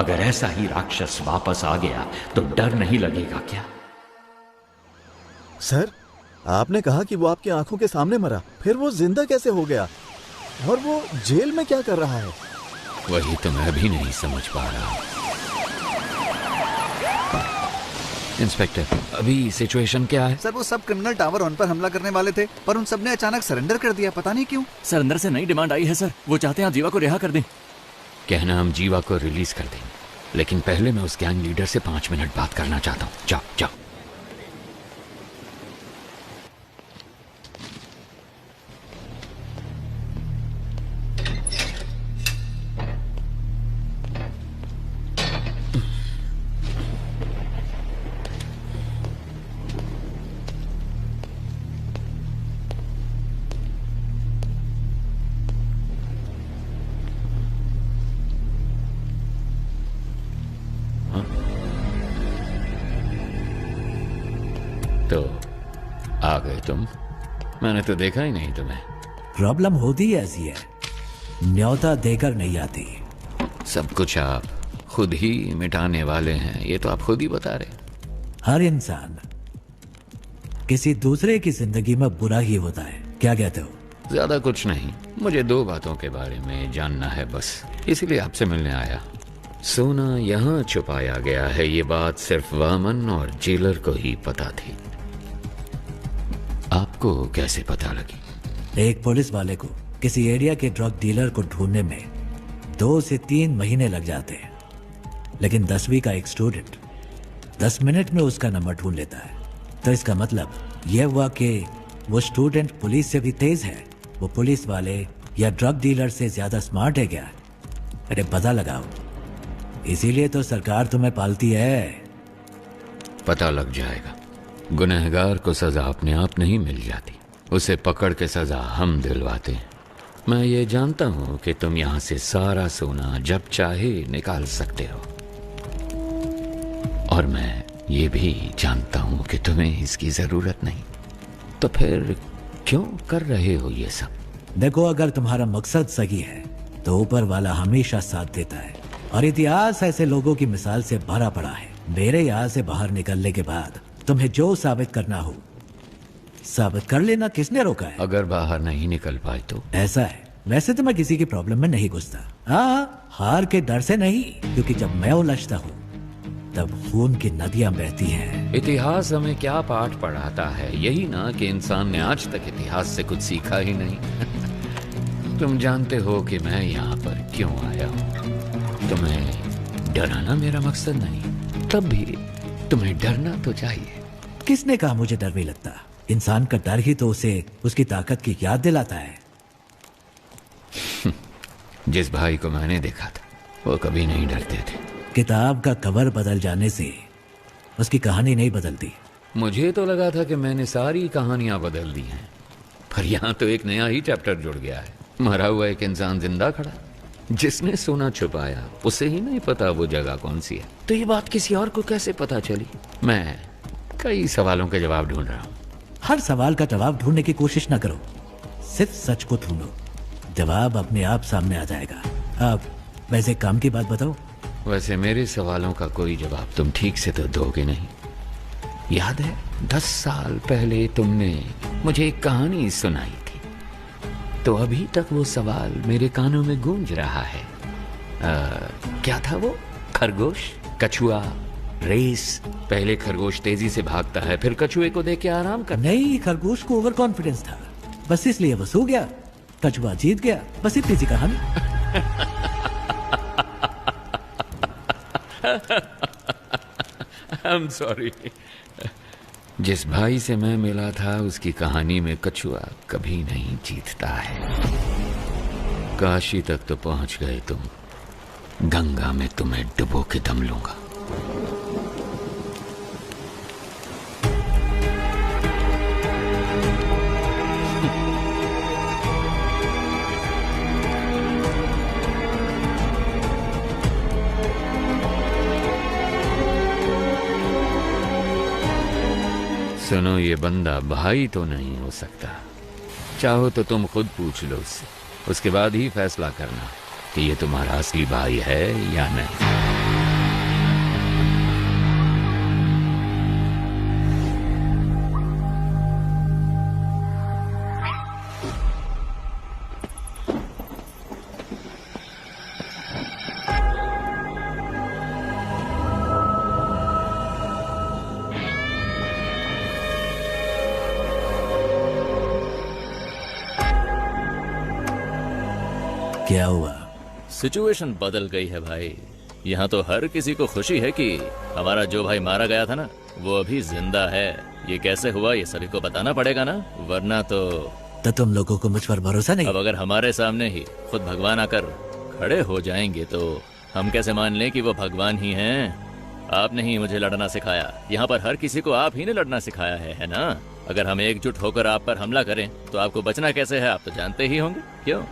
अगर ऐसा ही राक्षस वापस आ गया तो डर नहीं लगेगा क्या? सर, आपने कहा कि वो आपकी आंखों के सामने मरा, फिर वो जिंदा कैसे हो गया? और वो जेल में क्या कर रहा है? वही तो मैं भी नहीं समझ पा रहा. इंस्पेक्टर, अभी सिचुएशन क्या है? सर, वो सब क्रिमिनल टावर 1 पर हमला करने वाले थे, पर उन सब ने अचानक सरेंडर कर दिया. पता नहीं क्यों. सर, अंदर से नई डिमांड आई है सर. वो चाहते हैं आप जीवा को रिहा कर दें. कहना हम जीवा को रिलीज कर दें, लेकिन पहले मैं उस गैंग लीडर से 5 मिनट बात करना चाहता हूँ. जाओ जाओ. तो आ गए तुम. मैंने तो देखा ही नहीं तुम्हें. प्रॉब्लम होती ऐसी है, न्योता देकर नहीं आती. सब कुछ आप खुद ही मिटाने वाले हैं, ये तो आप खुद ही बता रहे. हर इंसान किसी दूसरे की जिंदगी में बुरा ही होता है. क्या कहते हो? ज्यादा कुछ नहीं, मुझे 2 बातों के बारे में जानना है बस, इसलिए आपसे मिलने आया. सोना यहाँ छुपाया गया है, ये बात सिर्फ वामन और जेलर को ही पता थी. आपको कैसे पता लगी? एक पुलिस वाले को किसी एरिया के ड्रग डीलर को ढूंढने में 2 से 3 महीने लग जाते हैं, लेकिन 10वीं का एक स्टूडेंट 10 मिनट में उसका नंबर ढूंढ लेता है. तो इसका मतलब यह हुआ कि वो स्टूडेंट पुलिस से भी तेज है. वो पुलिस वाले या ड्रग डीलर से ज्यादा स्मार्ट है क्या? अरे पता लगाओ. इसीलिए तो सरकार तुम्हें पालती है. पता लग जाएगा. गुनहगार को सजा अपने आप नहीं मिल जाती, उसे पकड़ के सजा हम दिलवाते हैं. मैं ये जानता हूं कि तुम यहां से सारा सोना जब चाहे निकाल सकते हो, और मैं ये भी जानता हूं कि तुम्हें इसकी जरूरत नहीं. तो फिर क्यों कर रहे हो ये सब? देखो, अगर तुम्हारा मकसद सही है तो ऊपर वाला हमेशा साथ देता है, और इतिहास ऐसे लोगों की मिसाल से भरा पड़ा है। मेरे यहाँ से बाहर निकलने के बाद तुम्हें जो साबित करना हो साबित कर लेना। किसने रोका है? अगर बाहर नहीं निकल पाए तो? ऐसा है, वैसे तो मैं किसी की प्रॉब्लम में नहीं घुसता। हाँ, हार के डर से नहीं, क्योंकि जब मैं उलझता हूँ तब खून की नदियां बहती हैं। इतिहास हमें क्या पाठ पढ़ाता है? यही ना कि इंसान ने आज तक इतिहास से कुछ सीखा ही नहीं। तुम जानते हो कि मैं यहाँ पर क्यों आया हूँ। तुम्हें डराना मेरा मकसद नहीं, तब भी तुम्हें डरना तो चाहिए। किसने कहा मुझे डर नहीं लगता? इंसान का डर ही तो उसे उसकी ताकत की याद दिलाता है। जिस भाई को मैंने देखा था वो कभी नहीं डरते थे। किताब का कवर बदल जाने से उसकी कहानी नहीं बदलती। मुझे तो लगा था कि मैंने सारी कहानियां बदल दी हैं, पर यहाँ तो एक नया ही चैप्टर जुड़ गया है। मरा हुआ एक इंसान जिंदा खड़ा, जिसने सोना छुपाया उसे ही नहीं पता वो जगह कौन सी है। तो ये बात किसी और को कैसे पता चली? मैं कई सवालों के जवाब ढूंढ रहा हूँ। हर सवाल का जवाब ढूंढने की कोशिश न करो, सिर्फ सच को ढूंढो, जवाब अपने आप सामने आ जाएगा। अब वैसे काम की बात बताओ। वैसे मेरे सवालों का कोई जवाब तुम ठीक से तो दोगे नहीं। याद है 10 साल पहले तुमने मुझे एक कहानी सुनाई थी, तो अभी तक वो सवाल मेरे कानों में गूंज रहा है। क्या था वो? खरगोश, कछुआ, रेस। पहले खरगोश तेजी से भागता है, फिर कछुए को देख के आराम कर। नहीं, खरगोश को ओवर कॉन्फिडेंस था, बस इसलिए वो सो गया। कछुआ जीत गया, बस इतनी सी कहानी। I'm sorry। जिस भाई से मैं मिला था उसकी कहानी में कछुआ कभी नहीं जीतता है। काशी तक तो पहुंच गए तुम, गंगा में तुम्हें डुबो के दम लूंगा। सुनो, ये बंदा भाई तो नहीं हो सकता। चाहो तो तुम खुद पूछ लो उससे, उसके बाद ही फैसला करना कि ये तुम्हारा असली भाई है या नहीं। क्या हुआ? सिचुएशन बदल गई है भाई। यहाँ तो हर किसी को खुशी है कि हमारा जो भाई मारा गया था ना, वो अभी जिंदा है। ये कैसे हुआ ये सभी को बताना पड़ेगा ना, वरना तो तुम लोगों को मुझ पर भरोसा नहीं? अब अगर हमारे सामने ही खुद भगवान आकर खड़े हो जाएंगे तो हम कैसे मान लें कि वो भगवान ही हैं? आपने ही मुझे लड़ना सिखाया। यहाँ पर हर किसी को आप ही ने लड़ना सिखाया है ना? अगर हम एकजुट होकर आप पर हमला करें तो आपको बचना कैसे है, आप तो जानते ही होंगे। क्यों?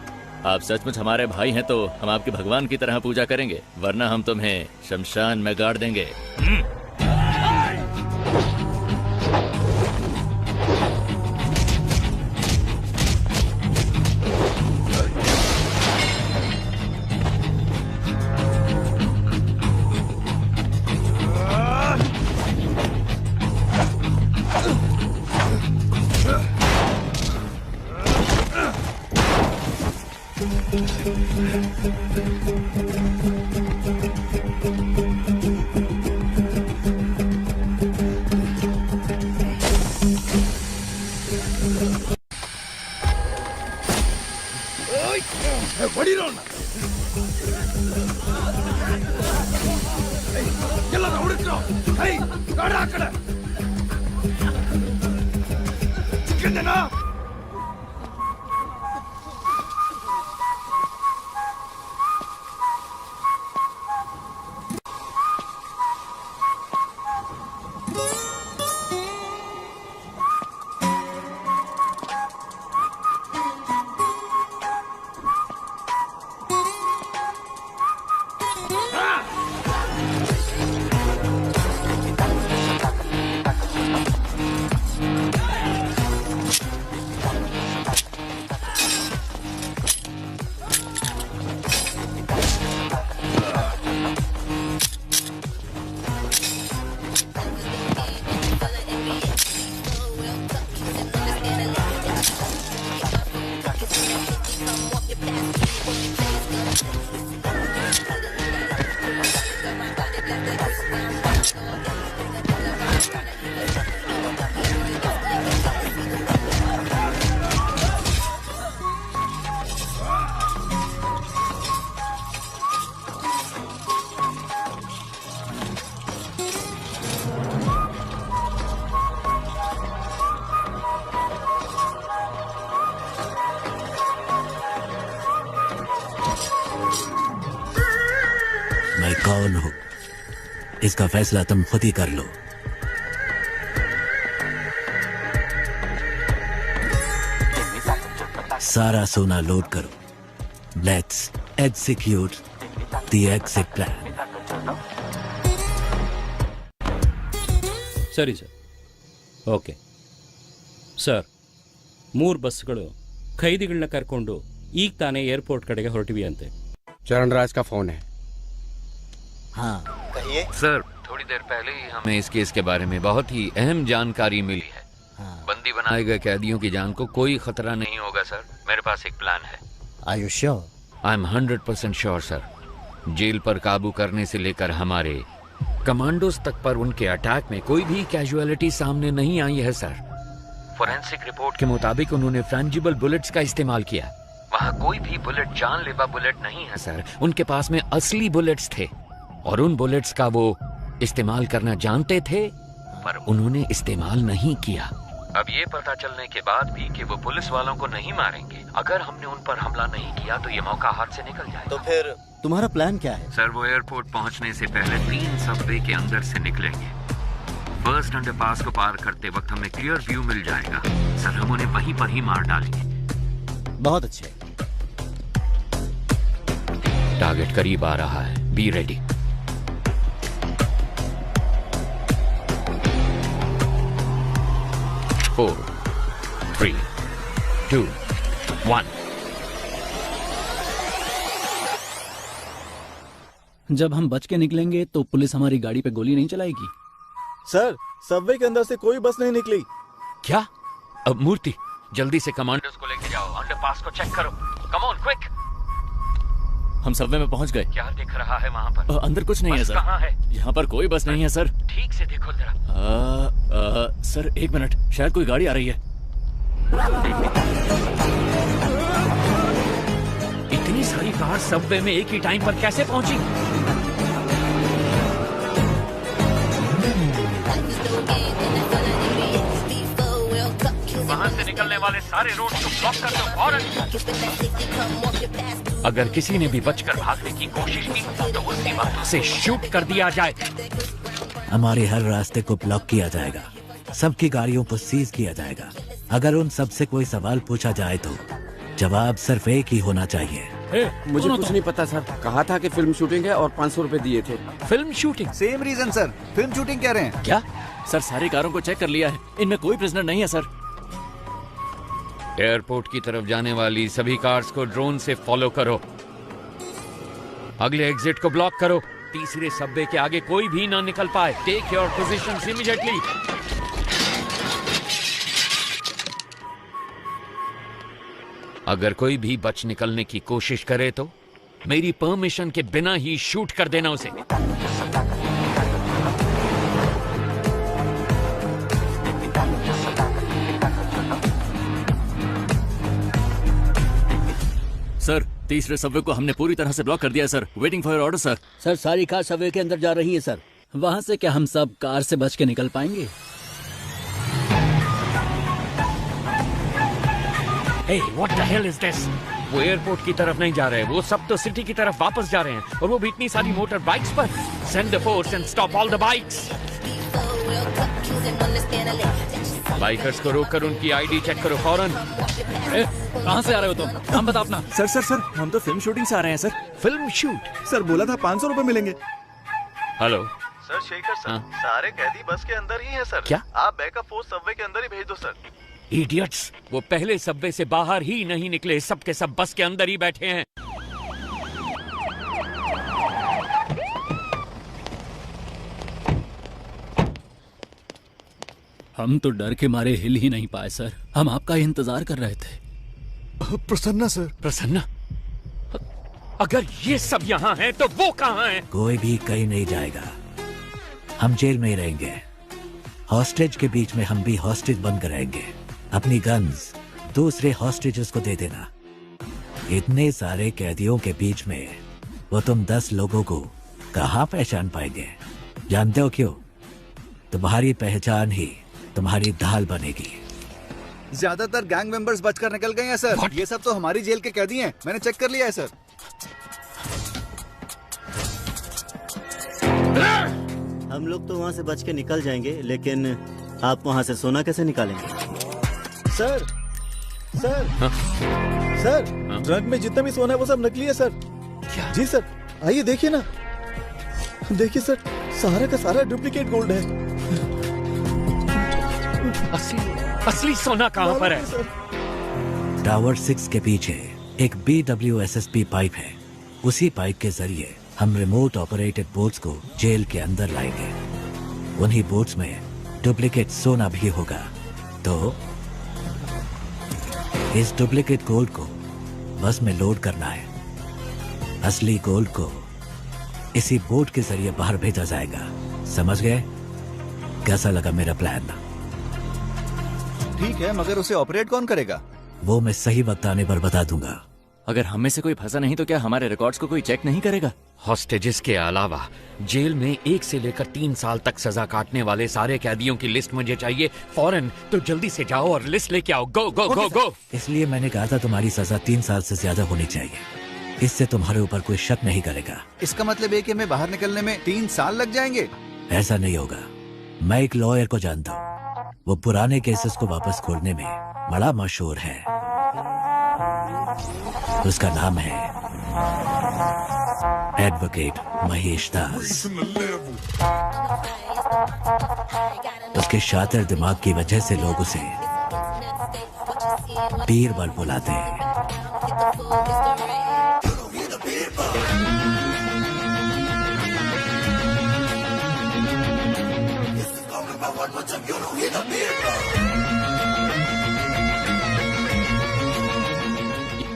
आप सचमुच हमारे भाई हैं तो हम आपके भगवान की तरह पूजा करेंगे, वरना हम तुम्हें शमशान में गाड़ देंगे। मैं कौन हूं इसका फैसला तुम खुद ही कर लो। सारा सोना लोड करो। Let's execute the exit plan. ಸರಿ ಸರ್. ಓಕೆ ಸರ್, 3 ಬಸ್ಗಳು ಖೈದಿಗಳನ್ನ ಕರ್ಕೊಂಡು ಈಗ ತಾನೇ ಏರ್ಪೋರ್ಟ್ ಕಡೆಗೆ ಹೊರಟಿವಿ ಅಂತೆ. चरणराज का फोन है। हाँ कहिए सर, थोड़ी देर पहले ही हमें इस केस के बारे में बहुत ही अहम जानकारी मिली है। बंदी बनाए गए कैदियों की जान को कोई खतरा नहीं होगा सर। मेरे पास एक प्लान है। Are you sure? I am 100% sure sir. Jail पर काबू करने से लेकर हमारे कमांडोज तक पर उनके अटैक में कोई भी कैजुअलिटी सामने नहीं आई है सर। फोरेंसिक रिपोर्ट के मुताबिक उन्होंने फ्रेंजिबल बुलेट्स का इस्तेमाल किया। वहाँ कोई भी बुलेट जानलेवा बुलेट नहीं है सर। उनके पास में असली बुलेट्स थे और उन बुलेट्स का वो इस्तेमाल करना जानते थे, पर उन्होंने इस्तेमाल नहीं किया। अब ये पता चलने के बाद भी कि वो पुलिस वालों को नहीं मारेंगे, अगर हमने उन पर हमला नहीं किया तो ये मौका हाथ से निकल जाएगा। तो फिर तुम्हारा प्लान क्या है? सर, वो एयरपोर्ट पहुंचने से पहले 3 सबवे के अंदर से निकलेंगे। फर्स्ट अंडरपास को पार करते वक्त हमें क्लियर व्यू मिल जाएगा सर। हम उन्हें वहीं पर ही मार डालेंगे। बहुत अच्छे। टारगेट करीब आ रहा है, बी रेडी। फोर, 3, 2, 1। जब हम बच के निकलेंगे तो पुलिस हमारी गाड़ी पे गोली नहीं चलाएगी। सर, सबवे के अंदर से कोई बस नहीं निकली। क्या? अब मूर्ति, जल्दी से कमांडर्स को लेके जाओ। अंडरपास को चेक करो। Come on quick. हम सबवे में पहुंच गए। क्या दिख रहा है वहाँ पर? अंदर कुछ नहीं है सर। कहाँ है? यहाँ पर कोई बस नहीं है सर। ठीक से देखो जरा। सर 1 मिनट, शायद कोई गाड़ी आ रही है। इतनी सारी कार सबवे में एक ही टाइम पर कैसे पहुंची? वहां से निकलने वाले सारे रोड को ब्लॉक कर दो फौरन। अगर किसी ने भी बचकर भागने की कोशिश की तो उसी वक्त से शूट कर दिया जाए। हमारे हर रास्ते को ब्लॉक किया जाएगा। सबकी गाड़ियों को सीज किया जाएगा। अगर उन सबसे कोई सवाल पूछा जाए तो जवाब सिर्फ एक ही होना चाहिए। मुझे कुछ नहीं पता सर। कहा था कि फिल्म शूटिंग है और 500 रुपए दिए थे। Film shooting? Same reason sir, film shooting कह रहे हैं। क्या? सर, सारी कारों को चेक कर लिया है, इनमें कोई प्रिजनर नहीं है सर। एयरपोर्ट की तरफ जाने वाली सभी कार्स को ड्रोन से फॉलो करो। अगले एग्जिट को ब्लॉक करो। तीसरे सबवे के आगे कोई भी ना निकल पाए। Take your positions immediately. अगर कोई भी बच निकलने की कोशिश करे तो मेरी परमिशन के बिना ही शूट कर देना उसे। सर, तीसरे सबवे को हमने पूरी तरह से ब्लॉक कर दिया sir. Waiting for your order sir. Sir, सारी कार सबवे के अंदर जा रही है सर। वहां से क्या हम सब कार से बच के निकल पाएंगे? Hey, what the hell is this? वो एयरपोर्ट की तरफ नहीं जा रहे, वो सब तो सिटी की तरफ वापस जा रहे हैं, और वो भी इतनी सारी मोटर बाइक्स पर। Send the force and stop all the bikes. Bikers को रोककर उनकी आईडी चेक करो फौरन। कहाँ से आ रहे हो तुम? नाम बता अपना। सर, हम तो फिल्म शूटिंग से आ रहे हैं सर। Film shoot? सर, बोला था 500 रुपए मिलेंगे। हेलो सर, शेखर सर, सारे कैदी बस के अंदर ही हैं सर। क्या? आप बैकअप फोर्स सबवे के अंदर ही भेज दो सर। इडियट्स, वो पहले सबवे से बाहर ही नहीं निकले, सब के सब बस के अंदर ही बैठे हैं। हम तो डर के मारे हिल ही नहीं पाए सर। हम आपका इंतजार कर रहे थे। प्रसन्ना सर। प्रसन्ना? अगर ये सब यहाँ हैं तो वो कहाँ हैं? कोई भी कहीं नहीं जाएगा, हम जेल में ही रहेंगे। हॉस्टेज के बीच में हम भी हॉस्टेज बनकर रहेंगे। अपनी गन्स दूसरे हॉस्टेजेस को दे देना। इतने सारे कैदियों के बीच में वो तुम 10 लोगों को कहाँ पहचान पाएंगे? जानते हो क्यों? तुम्हारी पहचान ही तुम्हारी ढाल बनेगी। ज्यादातर गैंग मेंबर्स बचकर निकल गए हैं सर। ये सब तो हमारी जेल के कैदी हैं, मैंने चेक कर लिया है सर। हम लोग तो वहाँ से बच के निकल जाएंगे, लेकिन आप वहाँ से सोना कैसे निकालेंगे? सर सर सर, ट्रक में जितना भी सोना है वो सब नकली है सर। क्या? जी सर, आइए देखिए ना, देखिए सर, सारा का सारा डुप्लीकेट गोल्ड है। असली सोना कहाँ पर है? टावर 6 के पीछे एक BWSSP पाइप है। उसी पाइप के जरिए हम रिमोट ऑपरेटेड बोट्स को जेल के अंदर लाएंगे। उन्हीं बोट्स में डुप्लीकेट सोना भी होगा। तो इस डुप्लीकेट गोल्ड को बस में लोड करना है। असली गोल्ड को इसी बोट के जरिए बाहर भेजा जाएगा। समझ गए? कैसा लगा मेरा प्लान? ठीक है, मगर उसे ऑपरेट कौन करेगा? वो मैं सही वक्त आने पर बता दूंगा। अगर हम में से कोई फंसा नहीं तो क्या हमारे रिकॉर्ड्स को कोई चेक नहीं करेगा? हॉस्टेजेस के अलावा जेल में 1 से लेकर 3 साल तक सजा काटने वाले सारे कैदियों की लिस्ट मुझे चाहिए फौरन। तो जल्दी से जाओ और लिस्ट लेके आओ। गो गो गो गो। इसलिए मैंने कहा था तुम्हारी सजा 3 साल से ज्यादा होनी चाहिए। इससे तुम्हारे ऊपर कोई शक नहीं करेगा। इसका मतलब है कि हमें बाहर निकलने में 3 साल लग जाएंगे? ऐसा नहीं होगा। मैं एक लॉयर को जानता हूँ, वो पुराने केसेस को वापस खोलने में बड़ा मशहूर है। उसका नाम है एडवोकेट महेश दास। उसके शातिर दिमाग की वजह से लोग उसे बीरबल बुलाते हैं।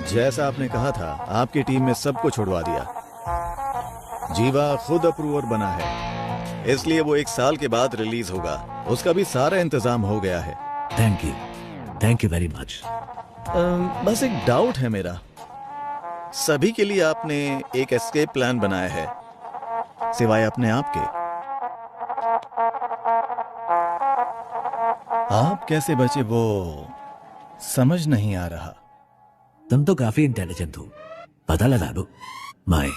जैसा आपने कहा था, आपकी टीम में सबको छुड़वा दिया। जीवा खुद अप्रूवर बना है, इसलिए वो 1 साल के बाद रिलीज होगा। उसका भी सारा इंतजाम हो गया है। Thank you very much. बस एक डाउट है मेरा। सभी के लिए आपने एक एस्केप प्लान बनाया है, सिवाय अपने आप के। आप कैसे बचे वो समझ नहीं आ रहा। तुम तो काफी इंटेलिजेंट हो, पता लगा लो। माए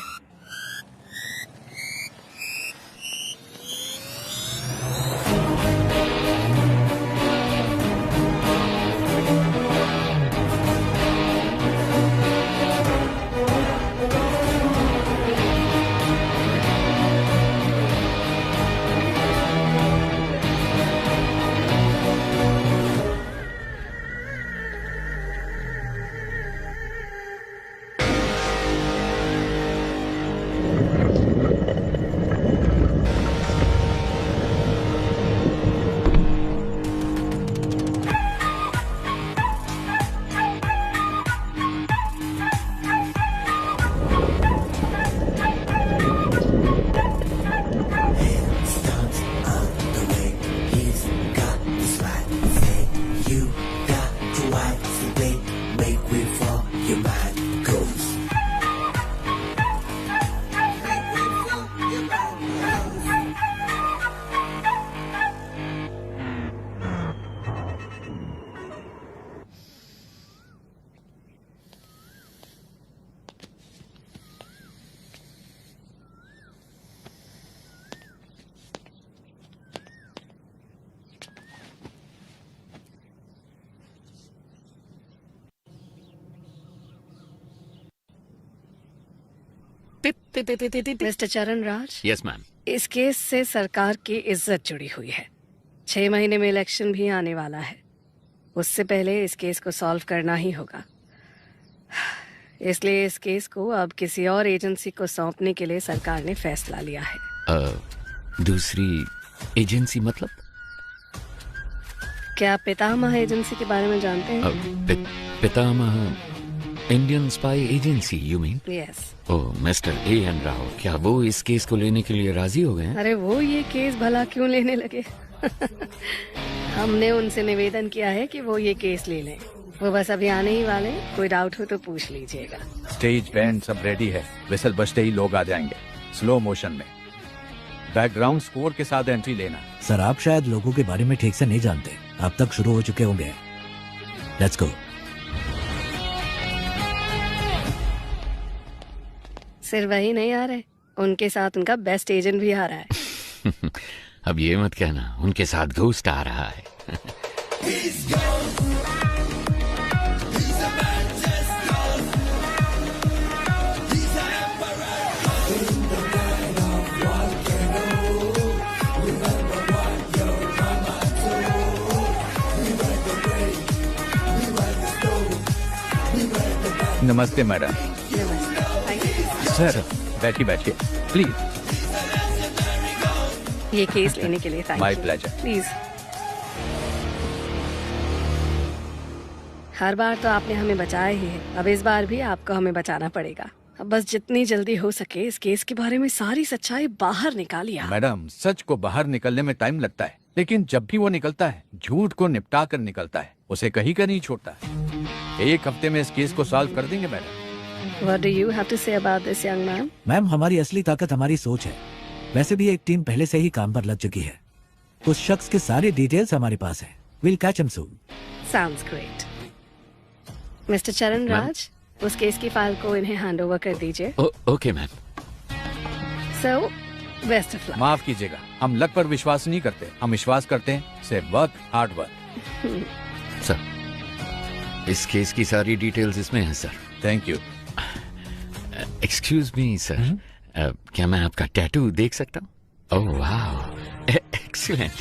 मिस्टर चरण राज, यस मैम। इस केस से सरकार की इज्जत जुड़ी हुई है। 6 महीने में इलेक्शन भी आने वाला है। उससे पहले इस केस को सॉल्व करना ही होगा। इसलिए इस केस को अब किसी और एजेंसी को सौंपने के लिए सरकार ने फैसला लिया है। दूसरी एजेंसी मतलब? क्या आप पितामह एजेंसी के बारे में जानते हैं? पितामह Indian spy agency you mean? Yes. Oh mister A.N. Rao, क्या वो इस केस को लेने के लिए राजी हो गए हैं? अरे वो ये केस भला क्यों लेने लगे? हमने उनसे निवेदन किया है कि वो ये केस ले लें। वो बस अभी आने ही वाले, कोई डाउट हो तो पूछ लीजिएगा। स्टेज बैंड सब रेडी है, विसल बजते ही लोग आ जाएंगे स्लो मोशन में। बैकग्राउंड स्कोर के साथ एंट्री लेना। सर आप शायद लोगों के बारे में ठीक से नहीं जानते, अब तक शुरू हो चुके होंगे। Let's go. सिर्फ वही नहीं आ रहे, उनके साथ उनका बेस्ट एजेंट भी आ रहा है। अब ये मत कहना उनके साथ घोस्ट आ रहा है। नमस्ते मैडम। सर बैठिए बैठिए प्लीज। ये केस लेने के लिए माय प्लेजर। प्लीज। हर बार तो आपने हमें बचाया ही है, अब इस बार भी आपको हमें बचाना पड़ेगा। अब बस जितनी जल्दी हो सके इस केस के बारे में सारी सच्चाई बाहर निकालिए। मैडम सच को बाहर निकलने में टाइम लगता है, लेकिन जब भी वो निकलता है झूठ को निपटा कर निकलता है, उसे कहीं का नहीं छोड़ता। एक हफ्ते में इस केस को सॉल्व कर देंगे madam. What do you have to say about this young man? Ma'am हमारी असली ताकत हमारी सोच है। वैसे भी एक टीम पहले से ही काम पर लग चुकी है। उस शख्स के सारे डिटेल्स हमारे पास हैं। We'll catch him soon. Sounds great. Mister चरण राज, उस केस की फाइल को इन्हें हैंड ओवर कर दीजिए। Okay ma'am. So, best of luck. माफ कीजिएगा, हम लक पर विश्वास नहीं करते, हम विश्वास करते हैं सिर्फ वर्क, हार्ड वर्क। सर इस केस की सारी डिटेल्स इसमें हैं sir. Thank you. Excuse me sir, क्या मैं आपका टैटू देख सकता हूँ? ओह वाह excellent.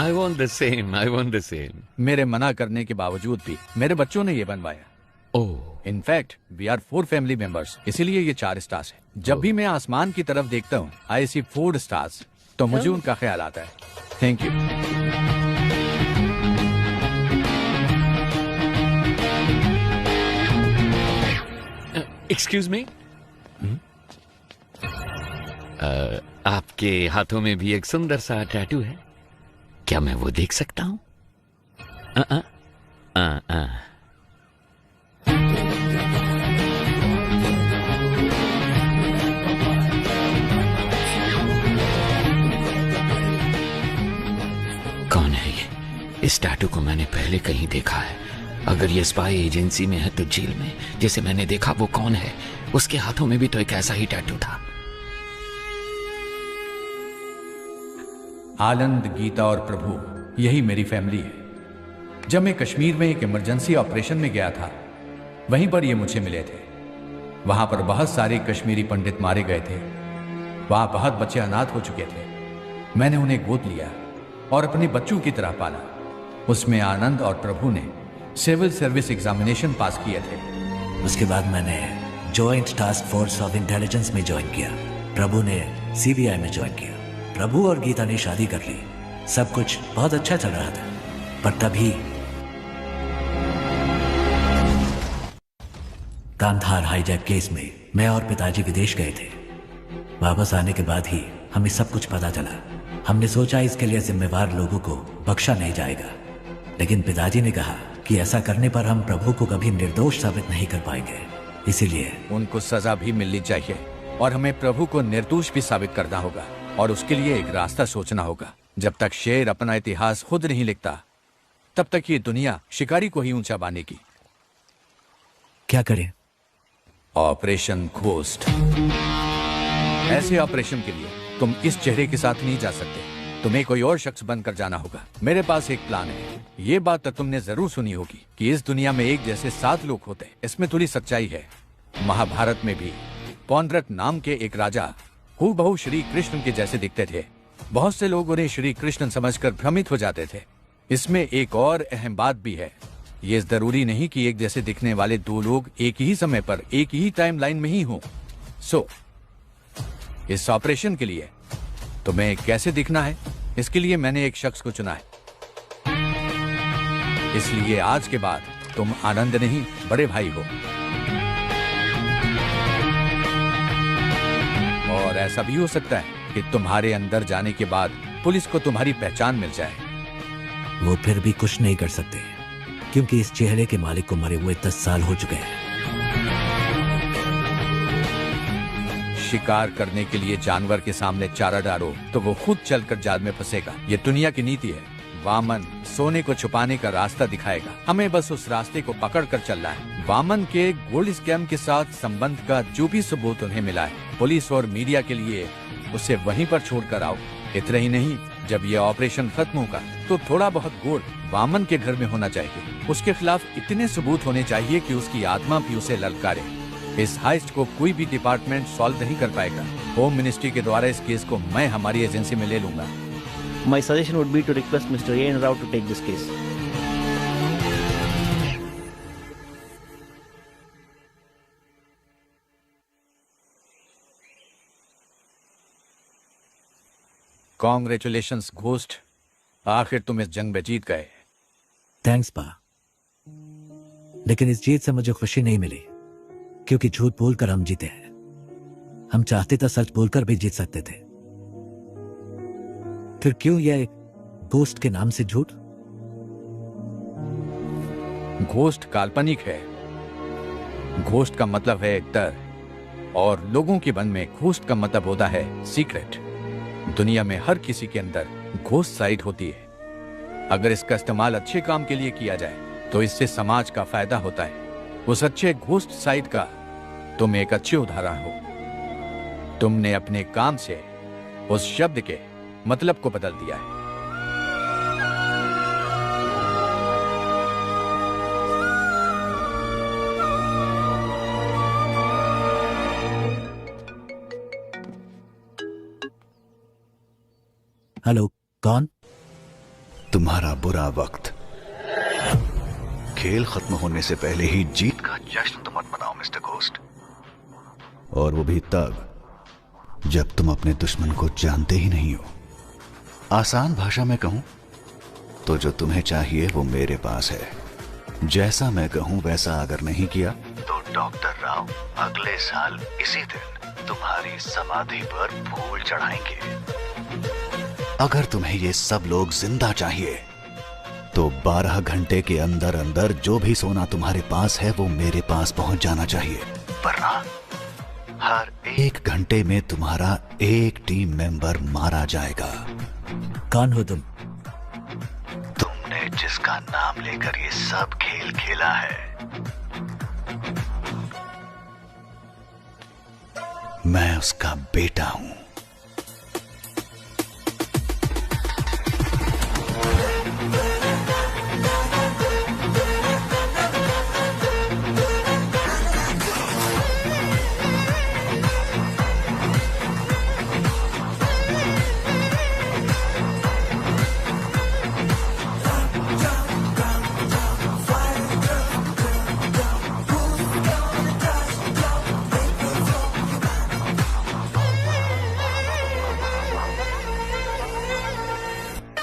I want the same, I want the same. मेरे मना करने के बावजूद भी मेरे बच्चों ने ये बनवाया। Oh in fact we are 4 family members, इसीलिए ये 4 स्टार्स है। जब भी मैं आसमान की तरफ देखता हूँ आई सी 4 स्टार्स, तो मुझे उनका ख्याल आता है। Thank you. एक्सक्यूज मी, आपके हाथों में भी एक सुंदर सा टैटू है, क्या मैं वो देख सकता हूँ? कौन है ये? इस टैटू को मैंने पहले कहीं देखा है। अगर ये स्पाई एजेंसी में है तो जेल में जिसे मैंने देखा वो कौन है? उसके हाथों में भी तो एक ऐसा ही टैटू था। आनंद, गीता और प्रभु यही मेरी फैमिली है। जब मैं कश्मीर में एक इमरजेंसी ऑपरेशन में गया था, वहीं पर ये मुझे मिले थे। वहां पर बहुत सारे कश्मीरी पंडित मारे गए थे। वहां बहुत बच्चे अनाथ हो चुके थे। मैंने उन्हें गोद लिया और अपने बच्चों की तरह पाला। उसमें आनंद और प्रभु ने सिविल सर्विस एग्जामिनेशन पास किए थे। उसके बाद मैंने joint task force of intelligence में ज्वाइन किया। प्रभु ने CBI में ज्वाइन किया। प्रभु और गीता ने शादी कर ली। सब कुछ बहुत अच्छा चल रहा था, पर तभी कांधार हाईजैक केस में मैं और पिताजी विदेश गए थे। वापस आने के बाद ही हमें सब कुछ पता चला। हमने सोचा इसके लिए जिम्मेवार लोगों को बख्शा नहीं जाएगा, लेकिन पिताजी ने कहा कि ऐसा करने पर हम प्रभु को कभी निर्दोष साबित नहीं कर पाएंगे। इसीलिए उनको सजा भी मिलनी चाहिए और हमें प्रभु को निर्दोष भी साबित करना होगा, और उसके लिए एक रास्ता सोचना होगा। जब तक शेर अपना इतिहास खुद नहीं लिखता, तब तक ये दुनिया शिकारी को ही ऊंचा बांधेगी। क्या करें? Operation ghost. ऐसे ऑपरेशन के लिए तुम इस चेहरे के साथ नहीं जा सकते, तुम्हें कोई और शख्स बनकर जाना होगा। मेरे पास एक प्लान है। ये बात तो तुमने जरूर सुनी होगी कि इस दुनिया में एक जैसे 7 लोग होते हैं। इसमें थोड़ी सच्चाई है। महाभारत में भी पौंड्रक नाम के एक राजा हूबहू श्री कृष्ण के जैसे दिखते थे। बहुत से लोग उन्हें श्री कृष्ण समझकर भ्रमित हो जाते थे। इसमें एक और अहम बात भी है। ये जरूरी नहीं कि एक जैसे दिखने वाले 2 लोग एक ही समय पर एक ही टाइम लाइन में ही हों। सो इस ऑपरेशन के लिए तुम्हें कैसे दिखना है, इसके लिए मैंने एक शख्स को चुना है। इसलिए आज के बाद तुम आनंद नहीं, बड़े भाई हो। और ऐसा भी हो सकता है कि तुम्हारे अंदर जाने के बाद पुलिस को तुम्हारी पहचान मिल जाए। वो फिर भी कुछ नहीं कर सकते, क्योंकि इस चेहरे के मालिक को मरे हुए 10 साल हो चुके हैं। शिकार करने के लिए जानवर के सामने चारा डालो तो वो खुद चलकर जाल में फंसेगा। ये दुनिया की नीति है। वामन सोने को छुपाने का रास्ता दिखाएगा, हमें बस उस रास्ते को पकड़ कर चलना है। वामन के गोल्ड स्कैम के साथ संबंध का जो भी सबूत उन्हें मिला है, पुलिस और मीडिया के लिए उसे वहीं पर छोड़कर आओ। इतना ही नहीं, जब ये ऑपरेशन खत्म होगा तो थोड़ा बहुत गोल्ड वामन के घर में होना चाहिए। उसके खिलाफ इतने सबूत होने चाहिए कि उसकी आत्मा भी उसे ललकारे। इस हाइस्ट को कोई भी डिपार्टमेंट सॉल्व नहीं कर पाएगा। होम मिनिस्ट्री के द्वारा इस केस को मैं हमारी एजेंसी में ले लूंगा। My suggestion would be to request Mr. A. Rao to take this case. Congratulations, ghost. आखिर तुम इस जंग में जीत गए। थैंक्स पा, लेकिन इस जीत से मुझे खुशी नहीं मिली, क्योंकि झूठ बोलकर हम जीते हैं। हम चाहते तो सच बोलकर भी जीत सकते थे। फिर क्यों यह घोस्ट के नाम से झूठ? घोस्ट काल्पनिक है। घोस्ट का मतलब है डर, और लोगों के मन में घोस्ट का मतलब होता है सीक्रेट। दुनिया में हर किसी के अंदर घोस्ट साइड होती है। अगर इसका इस्तेमाल अच्छे काम के लिए किया जाए तो इससे समाज का फायदा होता है। उस अच्छे घोस्ट साइड का तुम एक अच्छे उदाहरण हो। तुमने अपने काम से उस शब्द के मतलब को बदल दिया है। हेलो, कौन? तुम्हारा बुरा वक्त। खेल खत्म होने से पहले ही जीत का जश्न तो मत मनाओ मिस्टर घोस्ट। और वो भी तब जब तुम अपने दुश्मन को जानते ही नहीं हो। आसान भाषा में कहूं तो जो तुम्हें चाहिए वो मेरे पास है। जैसा मैं कहूं वैसा अगर नहीं किया तो डॉक्टर राव अगले साल इसी दिन तुम्हारी समाधि पर फूल चढ़ाएंगे। अगर तुम्हें ये सब लोग जिंदा चाहिए तो 12 घंटे के अंदर अंदर जो भी सोना तुम्हारे पास है वो मेरे पास पहुंच जाना चाहिए, वरना हर 1 घंटे में तुम्हारा एक टीम मेंबर मारा जाएगा। कौन हो तुम? तुमने जिसका नाम लेकर ये सब खेल खेला है, मैं उसका बेटा हूं।